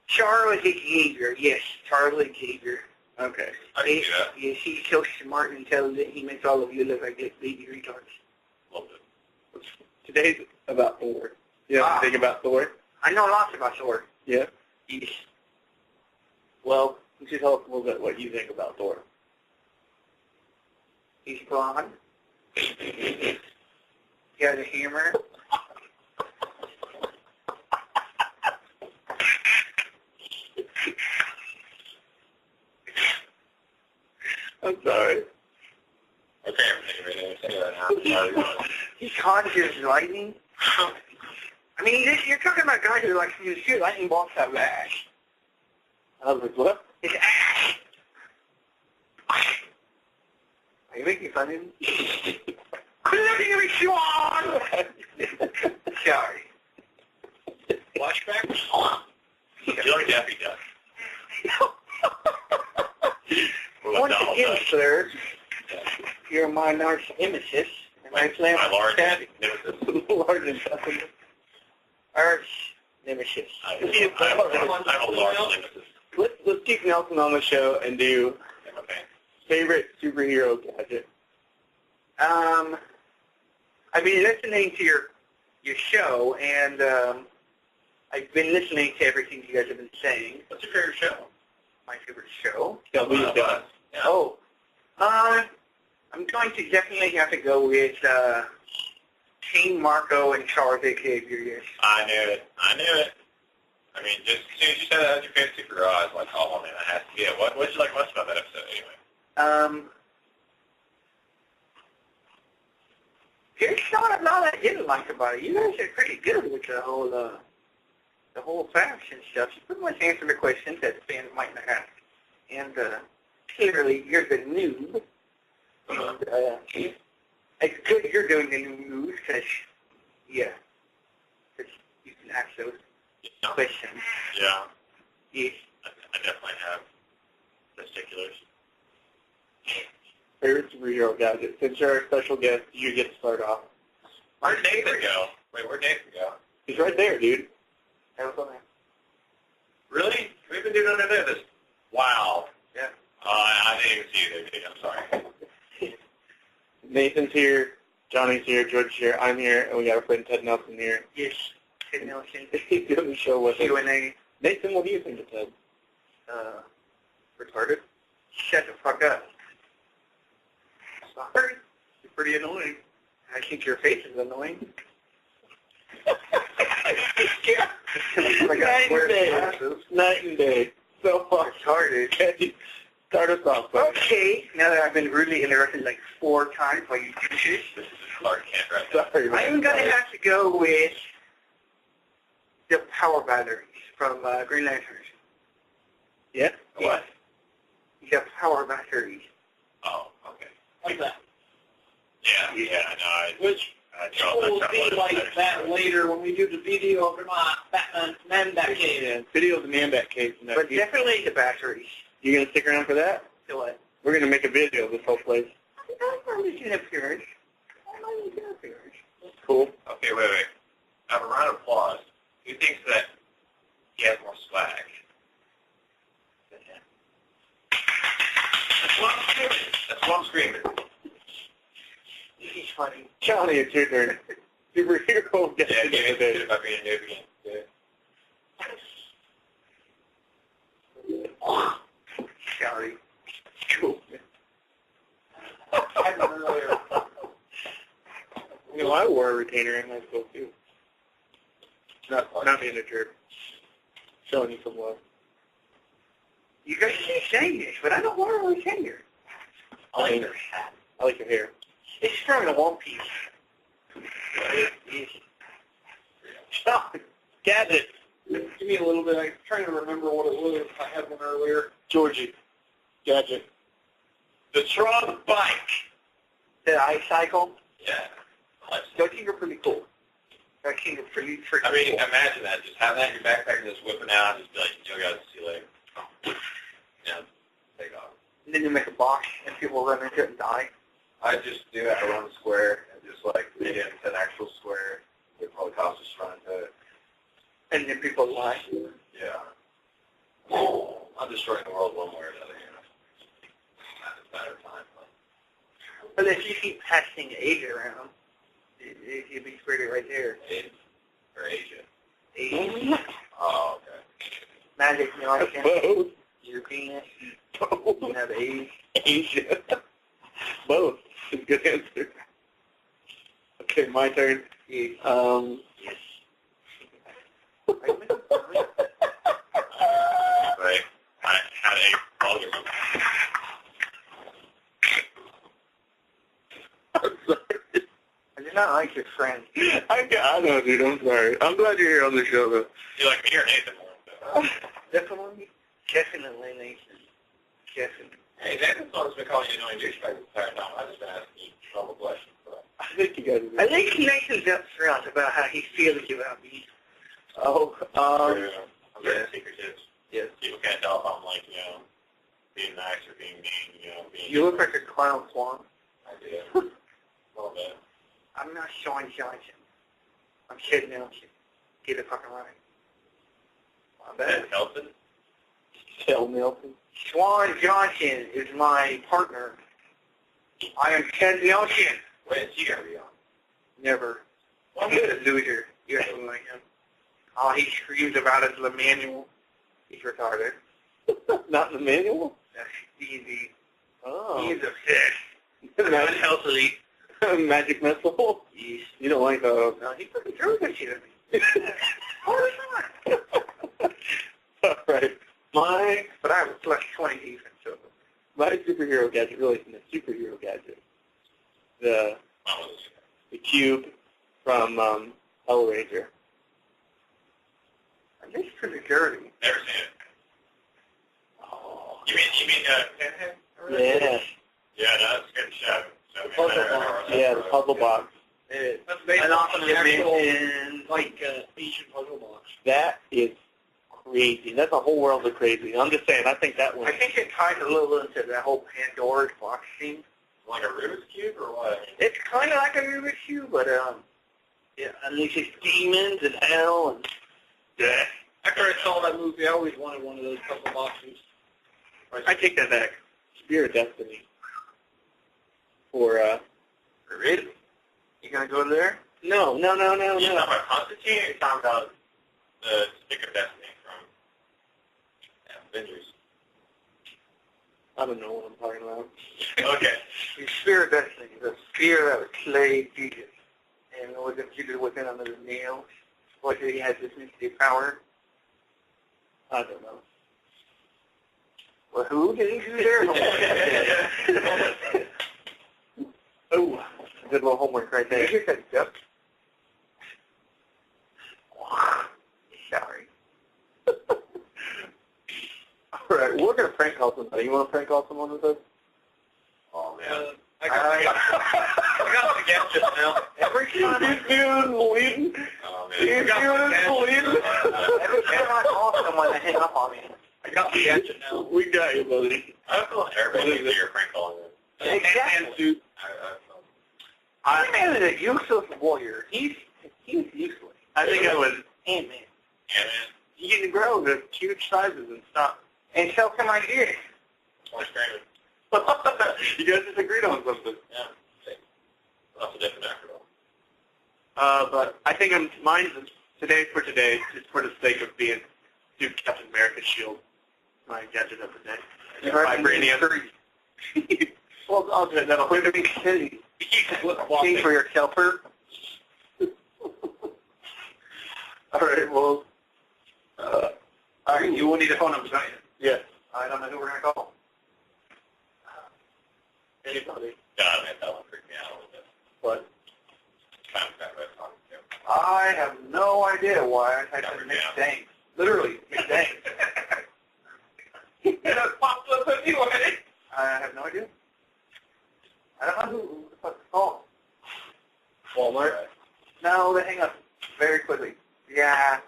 Charles Xavier. Yes, Charles Xavier. Okay. I can see that. Yes, he's so smart and intelligent. He makes all of you look like baby retards. Love it. Today's about Thor. You know anything about Thor? I know lots about Thor. Yeah? Yes. Well, you should tell us a little bit what you think about Thor. He's blonde. He has a hammer. I'm sorry. Okay, I'm ready to say that now. He conjures lightning. I mean, you're talking about guys who like to shoot lightning bolts out of ash. I was like, what? It's ash. Are you making fun of me? Quit looking at me, Sean! Sorry. Flashback? You like Daffy Duck. Once again, sir, you're my arch nemesis, and I plan my on large stabbing nemesis. large nemesis. Arch nemesis. I'm a large nemesis. Let's keep Nelson on the show and do Okay. favorite superhero gadget. I've been listening to your show, and I've been listening to everything you guys have been saying. What's your favorite show? My favorite show? Yeah. Oh, I'm going to definitely have to go with King Marco and Charles Xavier. Yes. I knew it. I mean, just as soon as you said that was your favorite superhero, I was like, oh man, that has to be it. What did you like most about that episode anyway? There's not a lot I didn't like about it. You guys are pretty good with the whole facts and stuff. You pretty much answer the questions that fans might not ask. And clearly, you're the noob. And it's good you're doing the new moves, because, yeah, 'cause you can ask those questions. Yeah. Yes. I definitely have testiculars. Favorite superhero gadget. Since you're our special guest, you get to start off. Where'd Nathan go? Wait, where'd Nathan go? He's right there, dude. That was on there. Really? We've been doing under there this. Wow. Yeah. I didn't even see you there, dude. I'm sorry. Nathan's here, Johnny's here, George's here, I'm here, and we got our friend Ted Nelson here. Yes. Ted Nelson. He's doing the show with us. Q&A. Nathan, what do you think of Ted? Retarded. Shut the fuck up. Sorry. You're pretty annoying. I think your face is annoying. Night and day. So far. Retarded. Can you start us off, buddy? Okay, now that I've been really interrupted like 4 times while you do this, This is Clark Kent right now. Sorry, man. I'm going to have to go with the power batteries from Green Lanterns. Yeah? What? The power batteries. Oh, okay. Like that. Yeah, no, Which will be like that later when we do the video of my man.bat.cave. Yeah, video of the man.bat.cave. But definitely the batteries. You going to stick around for that? So what? We're going to make a video of this whole place. I'm making an appearance. I'm making an appearance. Cool. Okay, wait. I have a round of applause. Who thinks that he has more swag? That's what I'm screaming. He's funny. Johnny, it's your turn. Superhero gadget. Yeah, give me about being a noob again. Sorry. Cool. I don't know. You know, I wore a retainer in high school, too. Not being a jerk. Showing you some love. You guys keep saying this, but I don't want a retainer. I like your hat. I like your hair. It's from a One Piece. Stop. Gadget. Give me a little bit. I'm trying to remember what it was. I had one earlier. Georgie. Gadget. The Tron bike. The iCycle. Yeah. Don't you think you're pretty cool? I think you're pretty I mean, cool. imagine that. Just having that in your backpack and just whipping out and just be like, yo guys, see you later. Yeah, take off. And then you make a box and people run into it and die. I just do it around the square and just like dig into an actual square. It probably costs us running to it. And then people lie. Yeah. I'm destroying the world one way or another, you know. Not a matter of time. But if you keep passing age around, you'd be spreading right there. Asia. Or Asia. Age. Oh, okay. Magic, you know, I can. Both. European. Both. You have age. Asia. Both. Is a good answer. Okay, my turn. Yes. Right. I had a volume. I'm sorry. I do not like your friend. I know, dude. I'm sorry. I'm glad you're here on the show, though. You like me or Nathan more? Definitely. Definitely, Nathan. Definitely. Hey, Nathan's always been calling you annoying douchebag the entire time. I just been asking you trouble questions. But I think you guys are I think Nathan's upfront about how he feels about me. Oh, I'm very secretive. Yes. People can't tell if I'm like, being nice or being mean, being... You look like a clown, Swan. I do. Well, man. I'm not Sean Johnson. I'm Sid Nelson. Get it fucking right. Ben Nelson? Sid Nelson. Swan Johnson is my partner. I am Ted Nelson. When is he going to be on? Never. He's a loser. You have to like him. All he screams about is the manual. He's retarded. Not the manual? That's easy. Oh. He's obsessed. Unhealthily. Magic missile? Yes. You don't like No, he fucking threw that shit at me. All the time. Alright. But I have a plus 20 defense, so. My superhero gadget really isn't a superhero gadget. The cube from Hellraiser. I guess it's pretty dirty. Never seen it. Oh. You mean Pinhead? Yeah. Yeah, no, that's a good show. So, Yeah, the puzzle box. That's based off an actual, Asian puzzle box. That is crazy. That's a whole world of crazy. I'm just saying, I think that one... I think it ties a little into that whole Pandora's box thing. Like a Rubik's Cube or what? It's kind of like a Rubik's Cube, but, yeah, unleashes demons and hell and death. After I saw that movie, I always wanted one of those puzzle boxes. I take that back. Spear of Destiny. For Really? You gonna go there? No. You're talking about Constantine, or you're talking about the Stick of Destiny from Avengers? I don't know what I'm talking about. Okay. The Spear of Destiny, the spear that was slayed Jesus, and it was imputed within under the nails. What did he have this mystery power? I don't know. Well, who did he do there? Oh, good little homework right there. You just said duck. Sorry. All right, we're going to prank call somebody. You want to prank call someone with us? Oh, man. I got the gadget now. Every time He's doing bleeding. Oh, man. He's doing bleeding. every time I call someone, they hang up on me. I got the gadget now. We got you, buddy. I feel like everybody needs to do your prank calling. Exactly. Ant-Man is a useless warrior. He's useless. I think I was Ant-Man. Ant-Man. You can grow to huge sizes and stuff. And so can I get it. Or Screaming. You guys just agreed on something. Yeah. That's a different after all. But I think mine's today, just for the sake of being Captain America's shield. My gadget of the day. Vibranium. Well, I'll do it. That'll We're big city. King for your helper. All right, well. All right, you will need a phone number, don't you? Yes. I don't know who we're going to call. Anybody. God, man, that one freaked me out a little bit. What? Kind of bad about talking to him. I have no idea why I typed in Mick Dank. Literally, Mick Dank. It popped up anyway. I have no idea. I don't know who the fuck to call. Walmart. No, they hang up very quickly. Yeah.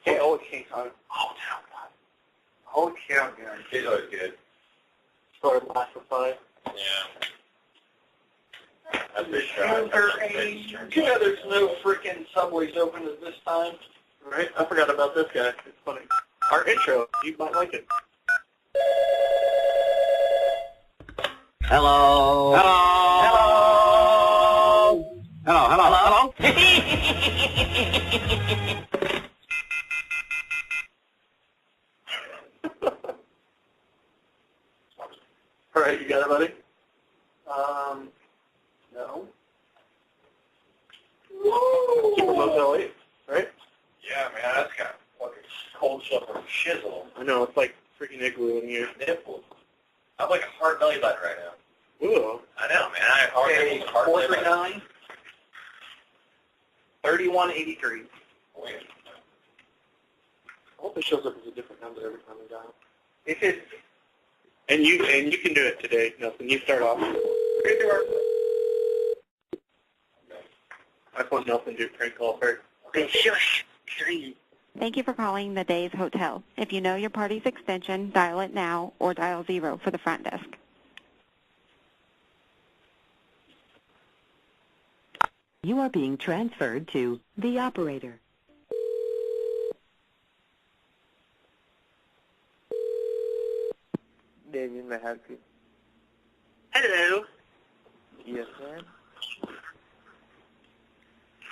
They always hang on. Hotel gun. Hotel gun. He's always good. Sort of last for 5. Yeah. That's a big shot. Too bad there's no freaking subways open at this time. Right? I forgot about this guy. It's funny. Our intro. You might like it. Hello. Hello. Hello. Hello. Hello. All right, you got it, buddy? No. Super Motel 8, right? Yeah, man, that's got fucking cold shovel shizzle. I know, it's like freaking igloo in here. Nipples. I have like a hard belly button right now. Ooh. I know, man. I have hard nipples, hard belly button. 439-3183. Wait. I hope it shows up as a different number every time we dial. It is. And you can do it today, Nelson. You start off. That's what Nelson do prank call first. Okay, shush. Thank you for calling the Days Hotel. If you know your party's extension, dial it now or dial 0 for the front desk. You are being transferred to the operator. David, may I help you? Hello. Yes, ma'am.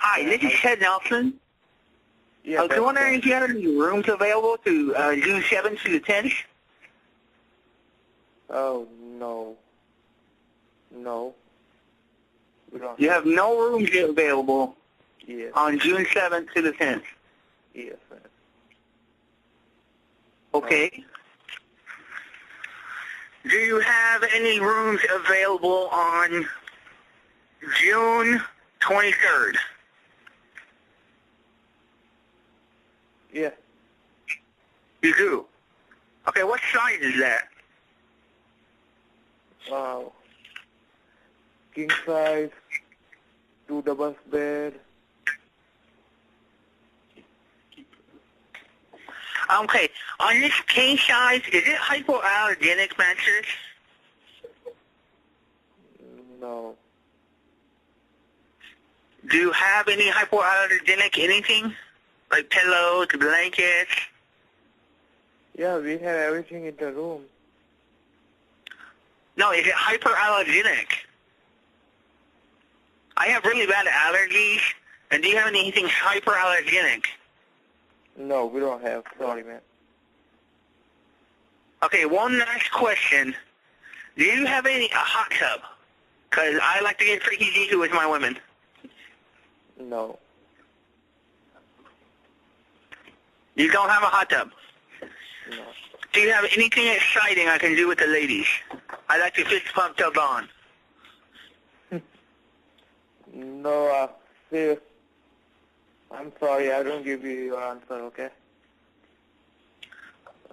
Hi, this is Ted Nelson. Yes, I was wondering if you had any rooms available to June 7th to the 10th. Oh, no. No. We don't You have no rooms available Yes. on June 7th to the 10th. Yes, ma'am. Okay. Do you have any rooms available on June 23rd? Yeah. You do? Okay, what size is that? Wow. King size, 2 double bed. Okay, on this king size, is it hypoallergenic mattress? No. Do you have any hypoallergenic anything? Like pillows, blankets? Yeah, we have everything in the room. No, is it hyperallergenic? I have really bad allergies, and do you have anything hyperallergenic? No, we don't have. Sorry, man. Okay, one last question. Do you have a hot tub? Because I like to get freaky deaky with my women. No. You don't have a hot tub? No. Do you have anything exciting I can do with the ladies? I like to fist pump till dawn. No, sis. I'm sorry, I don't give you your answer, okay?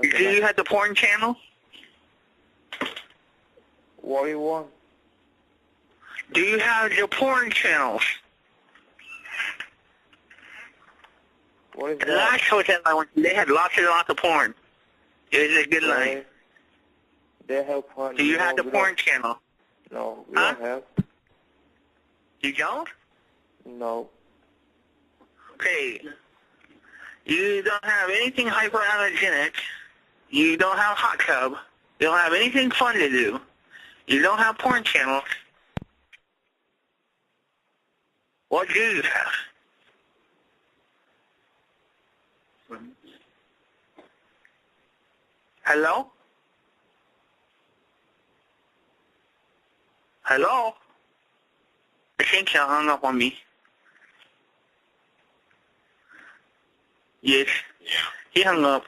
Do you have the porn channel? What do you want? Do you have the porn channels? What is The that? last hotel I went to, they had lots and lots of porn. It was a good night. They have porn. Do you have the we porn don't- channel? No, we Huh? don't have. You don't? No. Okay. You don't have anything hyperallergenic. You don't have a hot tub. You don't have anything fun to do. You don't have porn channels. What do you have? Hello? Hello? I think you hung up on me. Yes. Yeah. He hung up.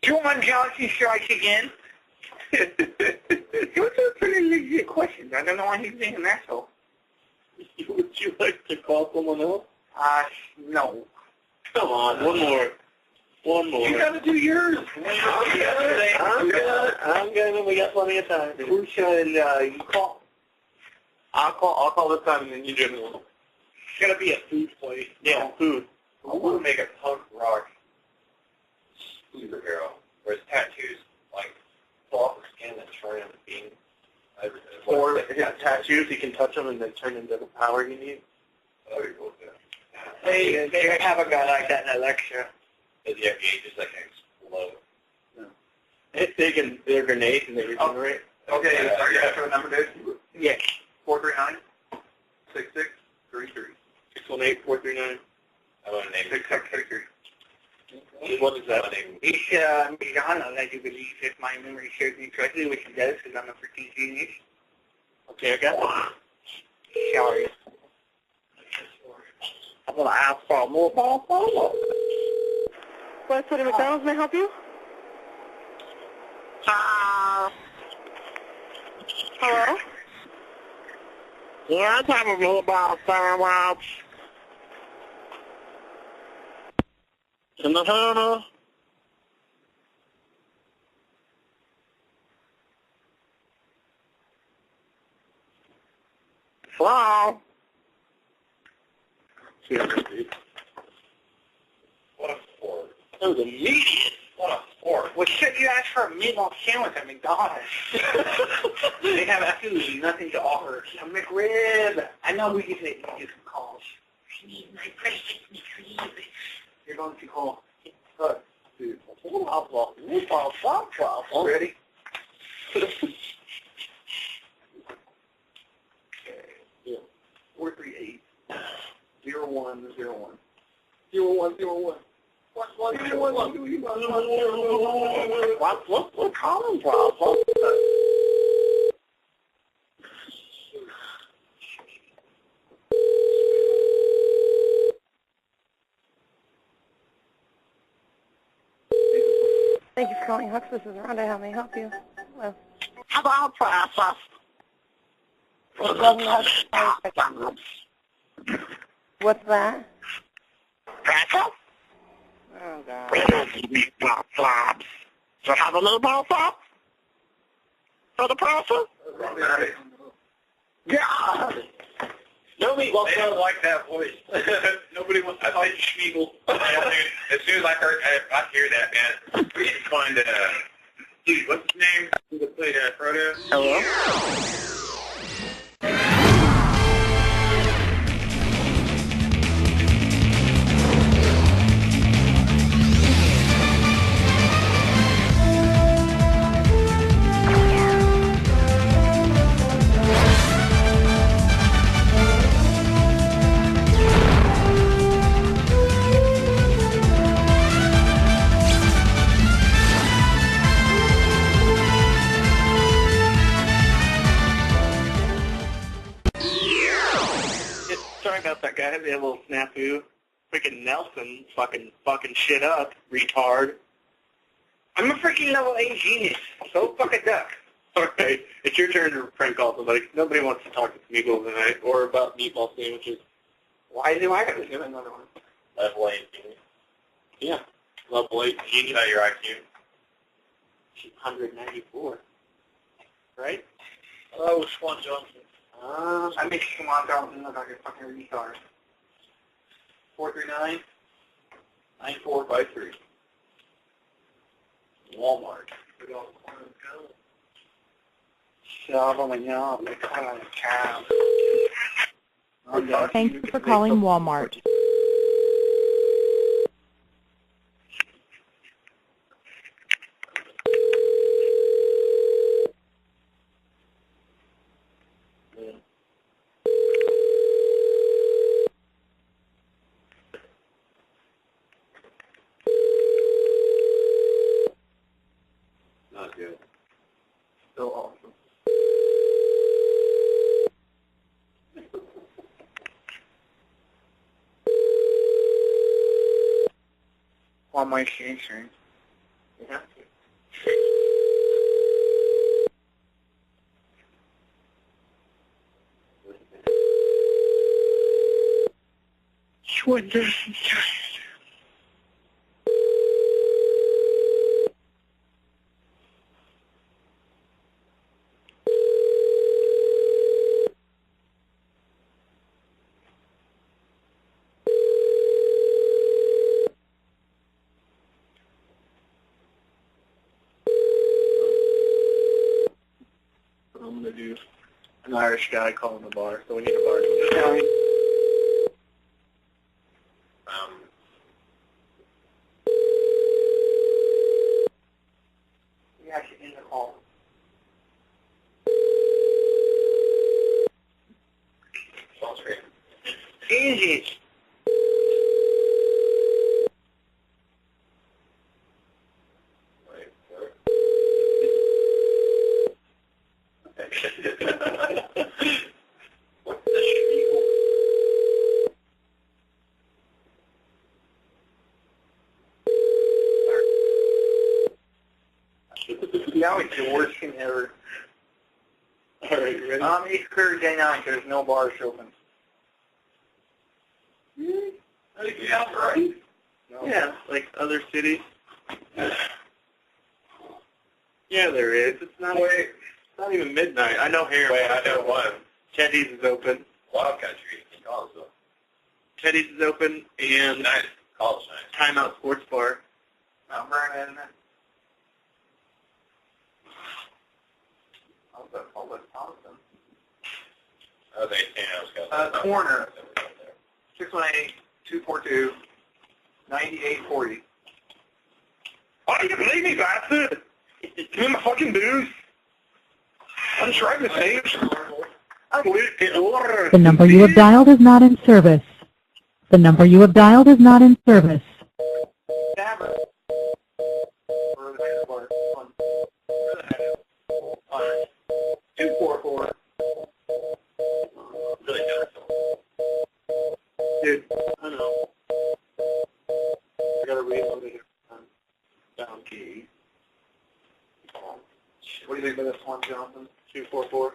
You want Galaxy Strikes again? Those are pretty legit questions. I don't know why he's being an asshole. Would you like to call someone else? No. Come on, one more. One more. You gotta do yours. I'm gonna. We got plenty of time. Who should you call? I'll call this time, and then you do it. It's gotta be a food place. Yeah, food. I want to make a punk rock superhero where his tattoos like pull off the skin and turn into being everything. Or his tattoos, he can touch them and then turn into the power you need. That'd be cool too. They have a guy like that in Alexa. Does he have gauges that can explode? They're grenades and they regenerate. Okay, are you after the number, dude? Yes. 439 6633. 618-439. I want to name it. 6633. What is that? He's Mijana, as you believe, if my memory serves me correctly, which it does, because I'm a freaking genius. Okay, I got it. Sorry. I'm going to ask for more ball. West City McDonald's, may I help you? Hello? Yeah, I'm talking to me about fireworks. In the harbor. Hello? Yeah, dude. What a That was immediate. What a sport. Well, shit, you asked for a meatball sandwich at McDonald's. They have absolutely nothing to offer. A McRib. I know who you can call. My precious McRib. You're going to call. Dude, meatball sauce. Ready? Okay. Yeah. 438 0101 0101. What common problem? Thank you for calling Hux. This is Rhonda. How may I help you? Hello. How about process? What's that? Process? Oh, God. Meatball slabs. So have a meatball slab? For the process? Yeah. No meatball They don't like that voice. Nobody wants to call you Schmiegel. As soon as I hear that, man, we need to find, dude, what's his name? Who played Frodo? Hello? Sorry about that, guy. We had a little snafu. Freaking Nelson fucking shit up, retard. I'm a freaking level 8 genius. So fuck a duck. Alright, it's your turn to prank call somebody. Nobody wants to talk to Smeagol tonight or about meatball sandwiches. Why do I got to do another one? Level 8 genius. Yeah, level 8 genius. About your IQ. 194. Right? Oh, Swan Johnson. I make Swan Johnson look like a fucking retard. 439-9453. Walmart. Thank you for calling Walmart. Not good. Still awesome. On my station. Yeah. What does he say? I'm going to do an Irish guy calling the bar, so we need a bar. You actually end the call. Sounds great. Easy. What the Schmiegel? Now it's the worst thing ever. Alright, you ready? It's Thursday night. There's no bars open. Yeah, right. No. Yeah, like other cities. Yeah, there is. It's not. Wait, it's not even midnight. I know here. Wait, I know one. Teddy's is open. Wild Country in Collinsville. Teddy's is open, and Nice. College night. Timeout Sports Bar. Mount Vernon. All that's Thompson. Oh, they Corner. 618-242-9840. Oh, you believe me, bastard? Give me my fucking booze. I'm trying to save. The number you have dialed is not in service. The number you have dialed is not in service. 244. Dude, I know. I gotta reload it. Down key. What do you think about this one, Johnson? 244.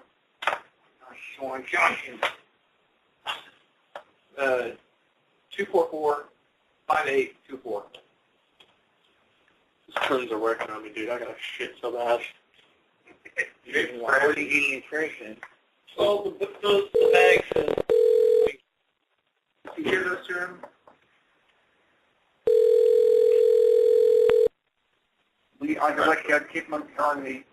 Sean Johnson. 244-5824. These turns are working on me, dude. I got a shit so bad. Priority eating nutrition. Well, the bag says. You hear this, Jeremy? I gotta keep my car on me.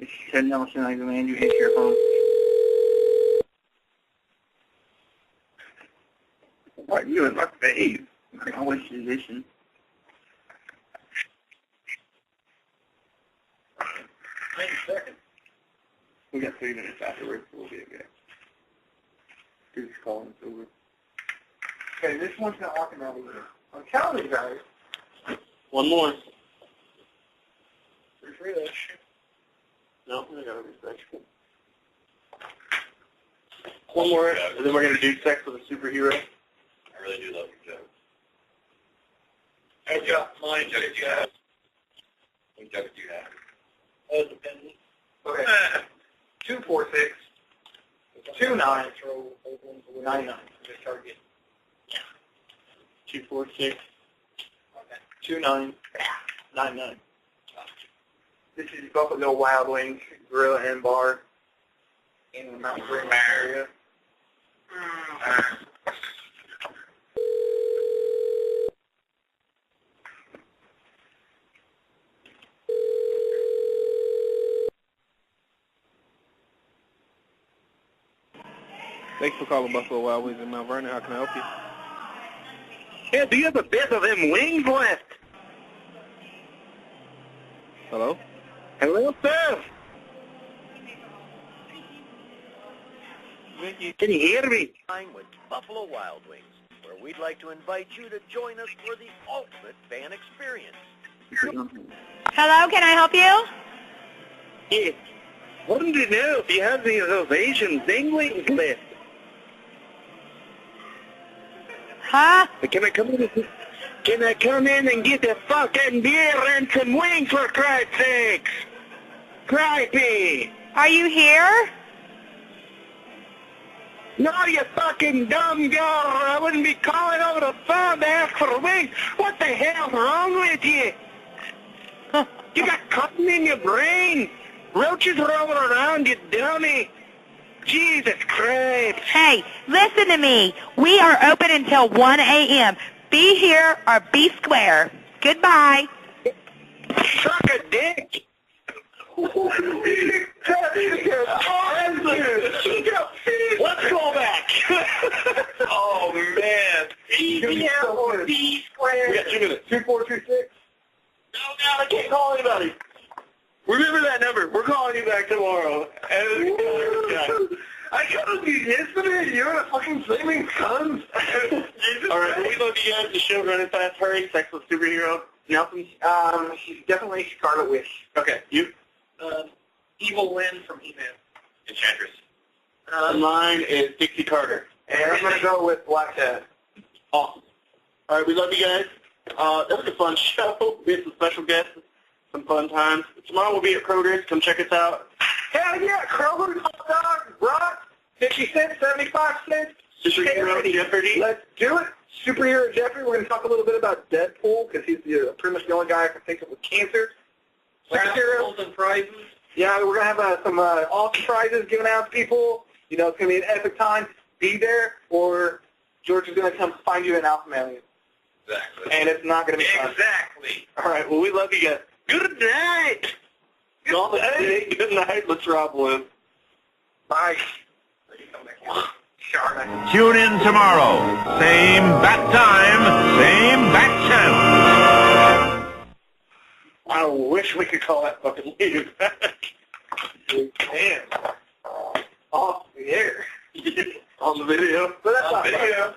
She said, Nelson, I demand you hit your home. What are you in my face? I wish you listen. Wait a second. We got 3 minutes afterwards. We'll be okay. Dude's calling us over. Okay, this one's not walking out of here. I'm counting, guys. One more. Refresh. No, I gotta refresh. One more, and then we're gonna do sex with a superhero. I really do love your jokes. I got mine. What jokes do you have? What jokes do you have? Depending. Okay. 246. 2999. Just target. 246. 2999. This is Buffalo Wild Wings Grill and Bar in the Mount Vernon area. Thanks for calling Buffalo Wild Wings in Mount Vernon. How can I help you? Yeah, do you have a bit of them wings left? Hello? Hello, sir. Can you hear me? With Buffalo Wild Wings, where we'd like to invite you to join us for the ultimate fan experience. Hello, can I help you? Yeah. Wanted to know if you have any of those Asian zing wings left. Huh? Can I come in and get a fucking beer and some wings for Christ's sakes? Cripey! Are you here? No, you fucking dumb girl. I wouldn't be calling over the phone to ask for wings. What the hell's wrong with you? You got cotton in your brain. Roaches rolling around, you dummy. Jesus Christ. Hey, listen to me. We are open until 1 a.m. Be here or be square. Goodbye. Suck a dick. Let's go back. Oh, man. Be here or be square. We got 2 minutes. 2426. No, I can't call anybody. Remember that number. We're calling you back tomorrow. I called you yesterday. You're a fucking flaming cunt. All right, we love you guys. The show running fast. Hurry. Sex with superhero. Nelson? She's definitely Scarlet Witch. Okay, you? Evil Lynn from He-Man. Enchantress. Mine is Dixie Carter. And I'm going to go with Black Cat. Awesome. All right, we love you guys. That was a fun show. We had some special guests. Some fun times. Tomorrow we'll be at Kroger's. Come check us out. Hell yeah, Kroger's hot dogs, rock, 50 cents, 75 cents. Superhero Jeopardy. Let's do it. Superhero Jeopardy. We're going to talk a little bit about Deadpool because he's pretty much the only guy I can think of with cancer. Raffles and prizes. Yeah, we're going to have some awesome prizes given out to people. You know, it's going to be an epic time. Be there, or George is going to come find you in Alpha Mailing. Exactly. And it's not going to be fun. Exactly. All right, well, we love you guys. Good night. Good night. Good night. Let's rob one. Bye. Tune in tomorrow. Same bat time, same bat channel. I wish we could call that fucking lady back. We can. Off the air. On the video. But that's not video.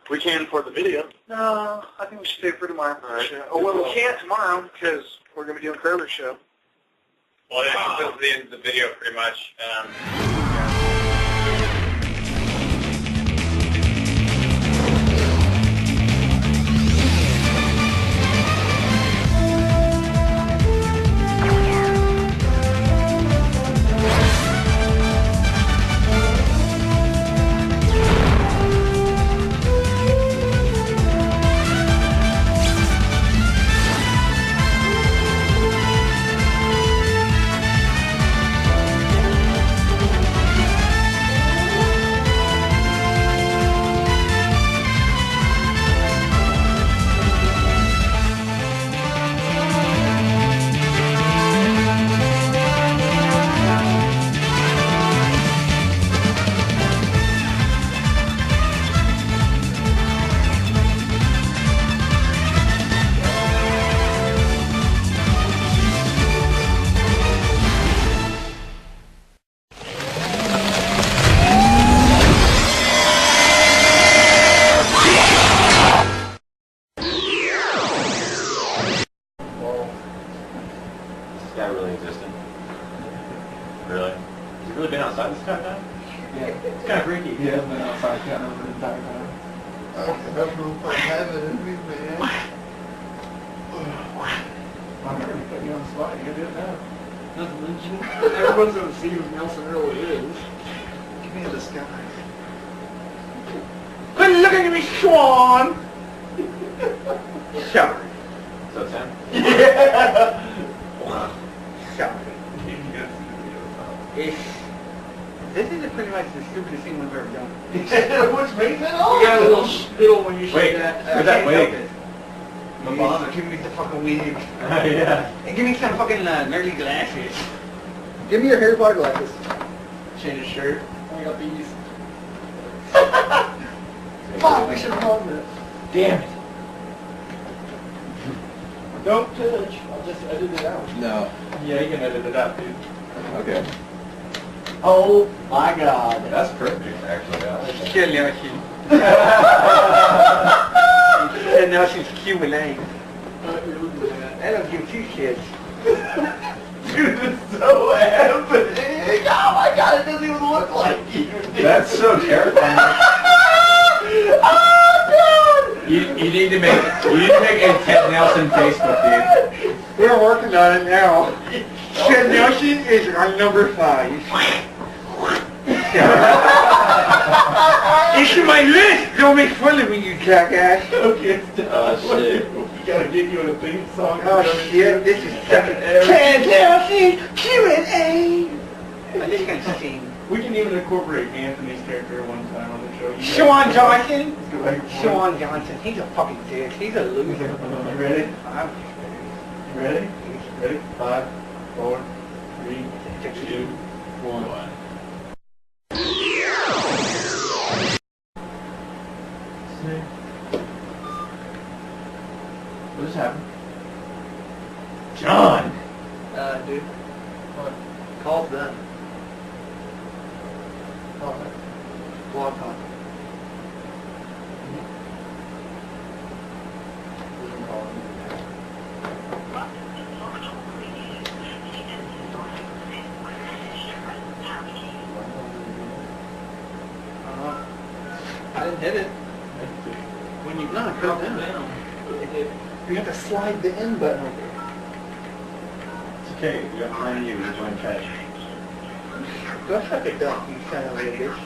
We can for the video. No, I think we should save it for tomorrow. All right. Oh, well, we can't tomorrow because we're going to be doing Kroger's show. Well, yeah, this is the end of the video pretty much. Guy really existed? Really? Has he really been outside this entire time? Yeah. It's kind of freaky. He has been outside counting over the entire time. That's no fun having it, man. I'm already putting you on the spot. You can do it now. Nothing mentioned. Everyone's going to see who Nelson really is. Give me a disguise. Quit looking at me, Swan! Sorry. So it's him? Yeah! Sorry. This is pretty much the stupidest thing we've ever done. Which makes it all? You got a little spittle when you say that. Where's that wig? Give me the fucking wig. Yeah. And give me some fucking nerdy glasses. Give me your Harry Potter glasses. Change his shirt. I got these. Fuck, we should have done this. Damn it. Don't touch. I'll just edit it out. No. Yeah, you can edit it out, dude. Okay. Oh my god. That's perfect, actually. Shit, Nelson. And Nelson's Q&A. I don't give two shits. Dude, it's so happening. Oh my god, it doesn't even look like you. That's so terrifying. Oh god! You need to make a Ted Nelson Facebook, dude. We're working on it now. Ted Nelson is our number 5. It's in my list! Don't make fun of me, you jackass. Okay, stop. Shit. We gotta get you in a theme song. Oh shit, this is Ted Nelson Q&A. I'm just gonna sing. We can even incorporate Anthony's character one time on the show. Sean Johnson? Sean Johnson. He's a fucking dick. He's a loser. You ready? I'm You ready? Ready? 5, 4, 3, 2, 1. What just happened? John! Dude. What? Call's done. Oh, blog talk. I didn't hit it. When you put it down. You have to slide the end button over. It's okay. We got plenty of you. We're doing cash. Go suck it up, you son of a bitch.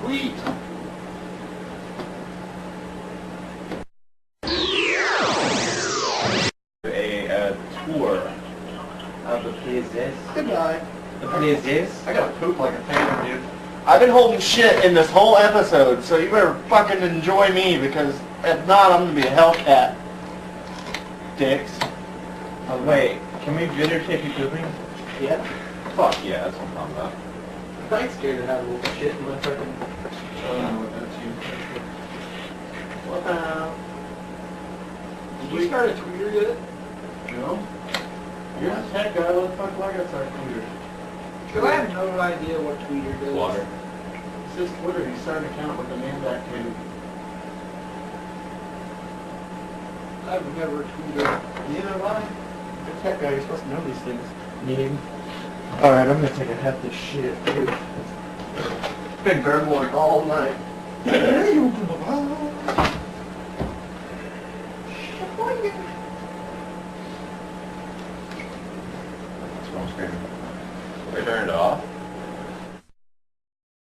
Sweet. tour of the places. Good night. The places. I gotta poop like a panther, dude. I've been holding shit in this whole episode, so you better fucking enjoy me, because if not, I'm gonna be a Hellcat. Dicks. Oh, wait, can we videotape you pooping? Yeah. Fuck yeah, that's what I'm talking about. I ain't scared to have a little shit in my fucking... I don't know what that's you. Wow. Did you start a Twitter yet? No. You're a tech guy, what the fuck do I gotta start Twitter? Because I have no idea what Twitter does. Water. It says Twitter, you start an account with the man.bat.cave. I've never tweeted. Neither have I. You're a tech guy, you're supposed to know these things. Alright, I'm gonna take a hefty shit, dude. Been gurgling all night.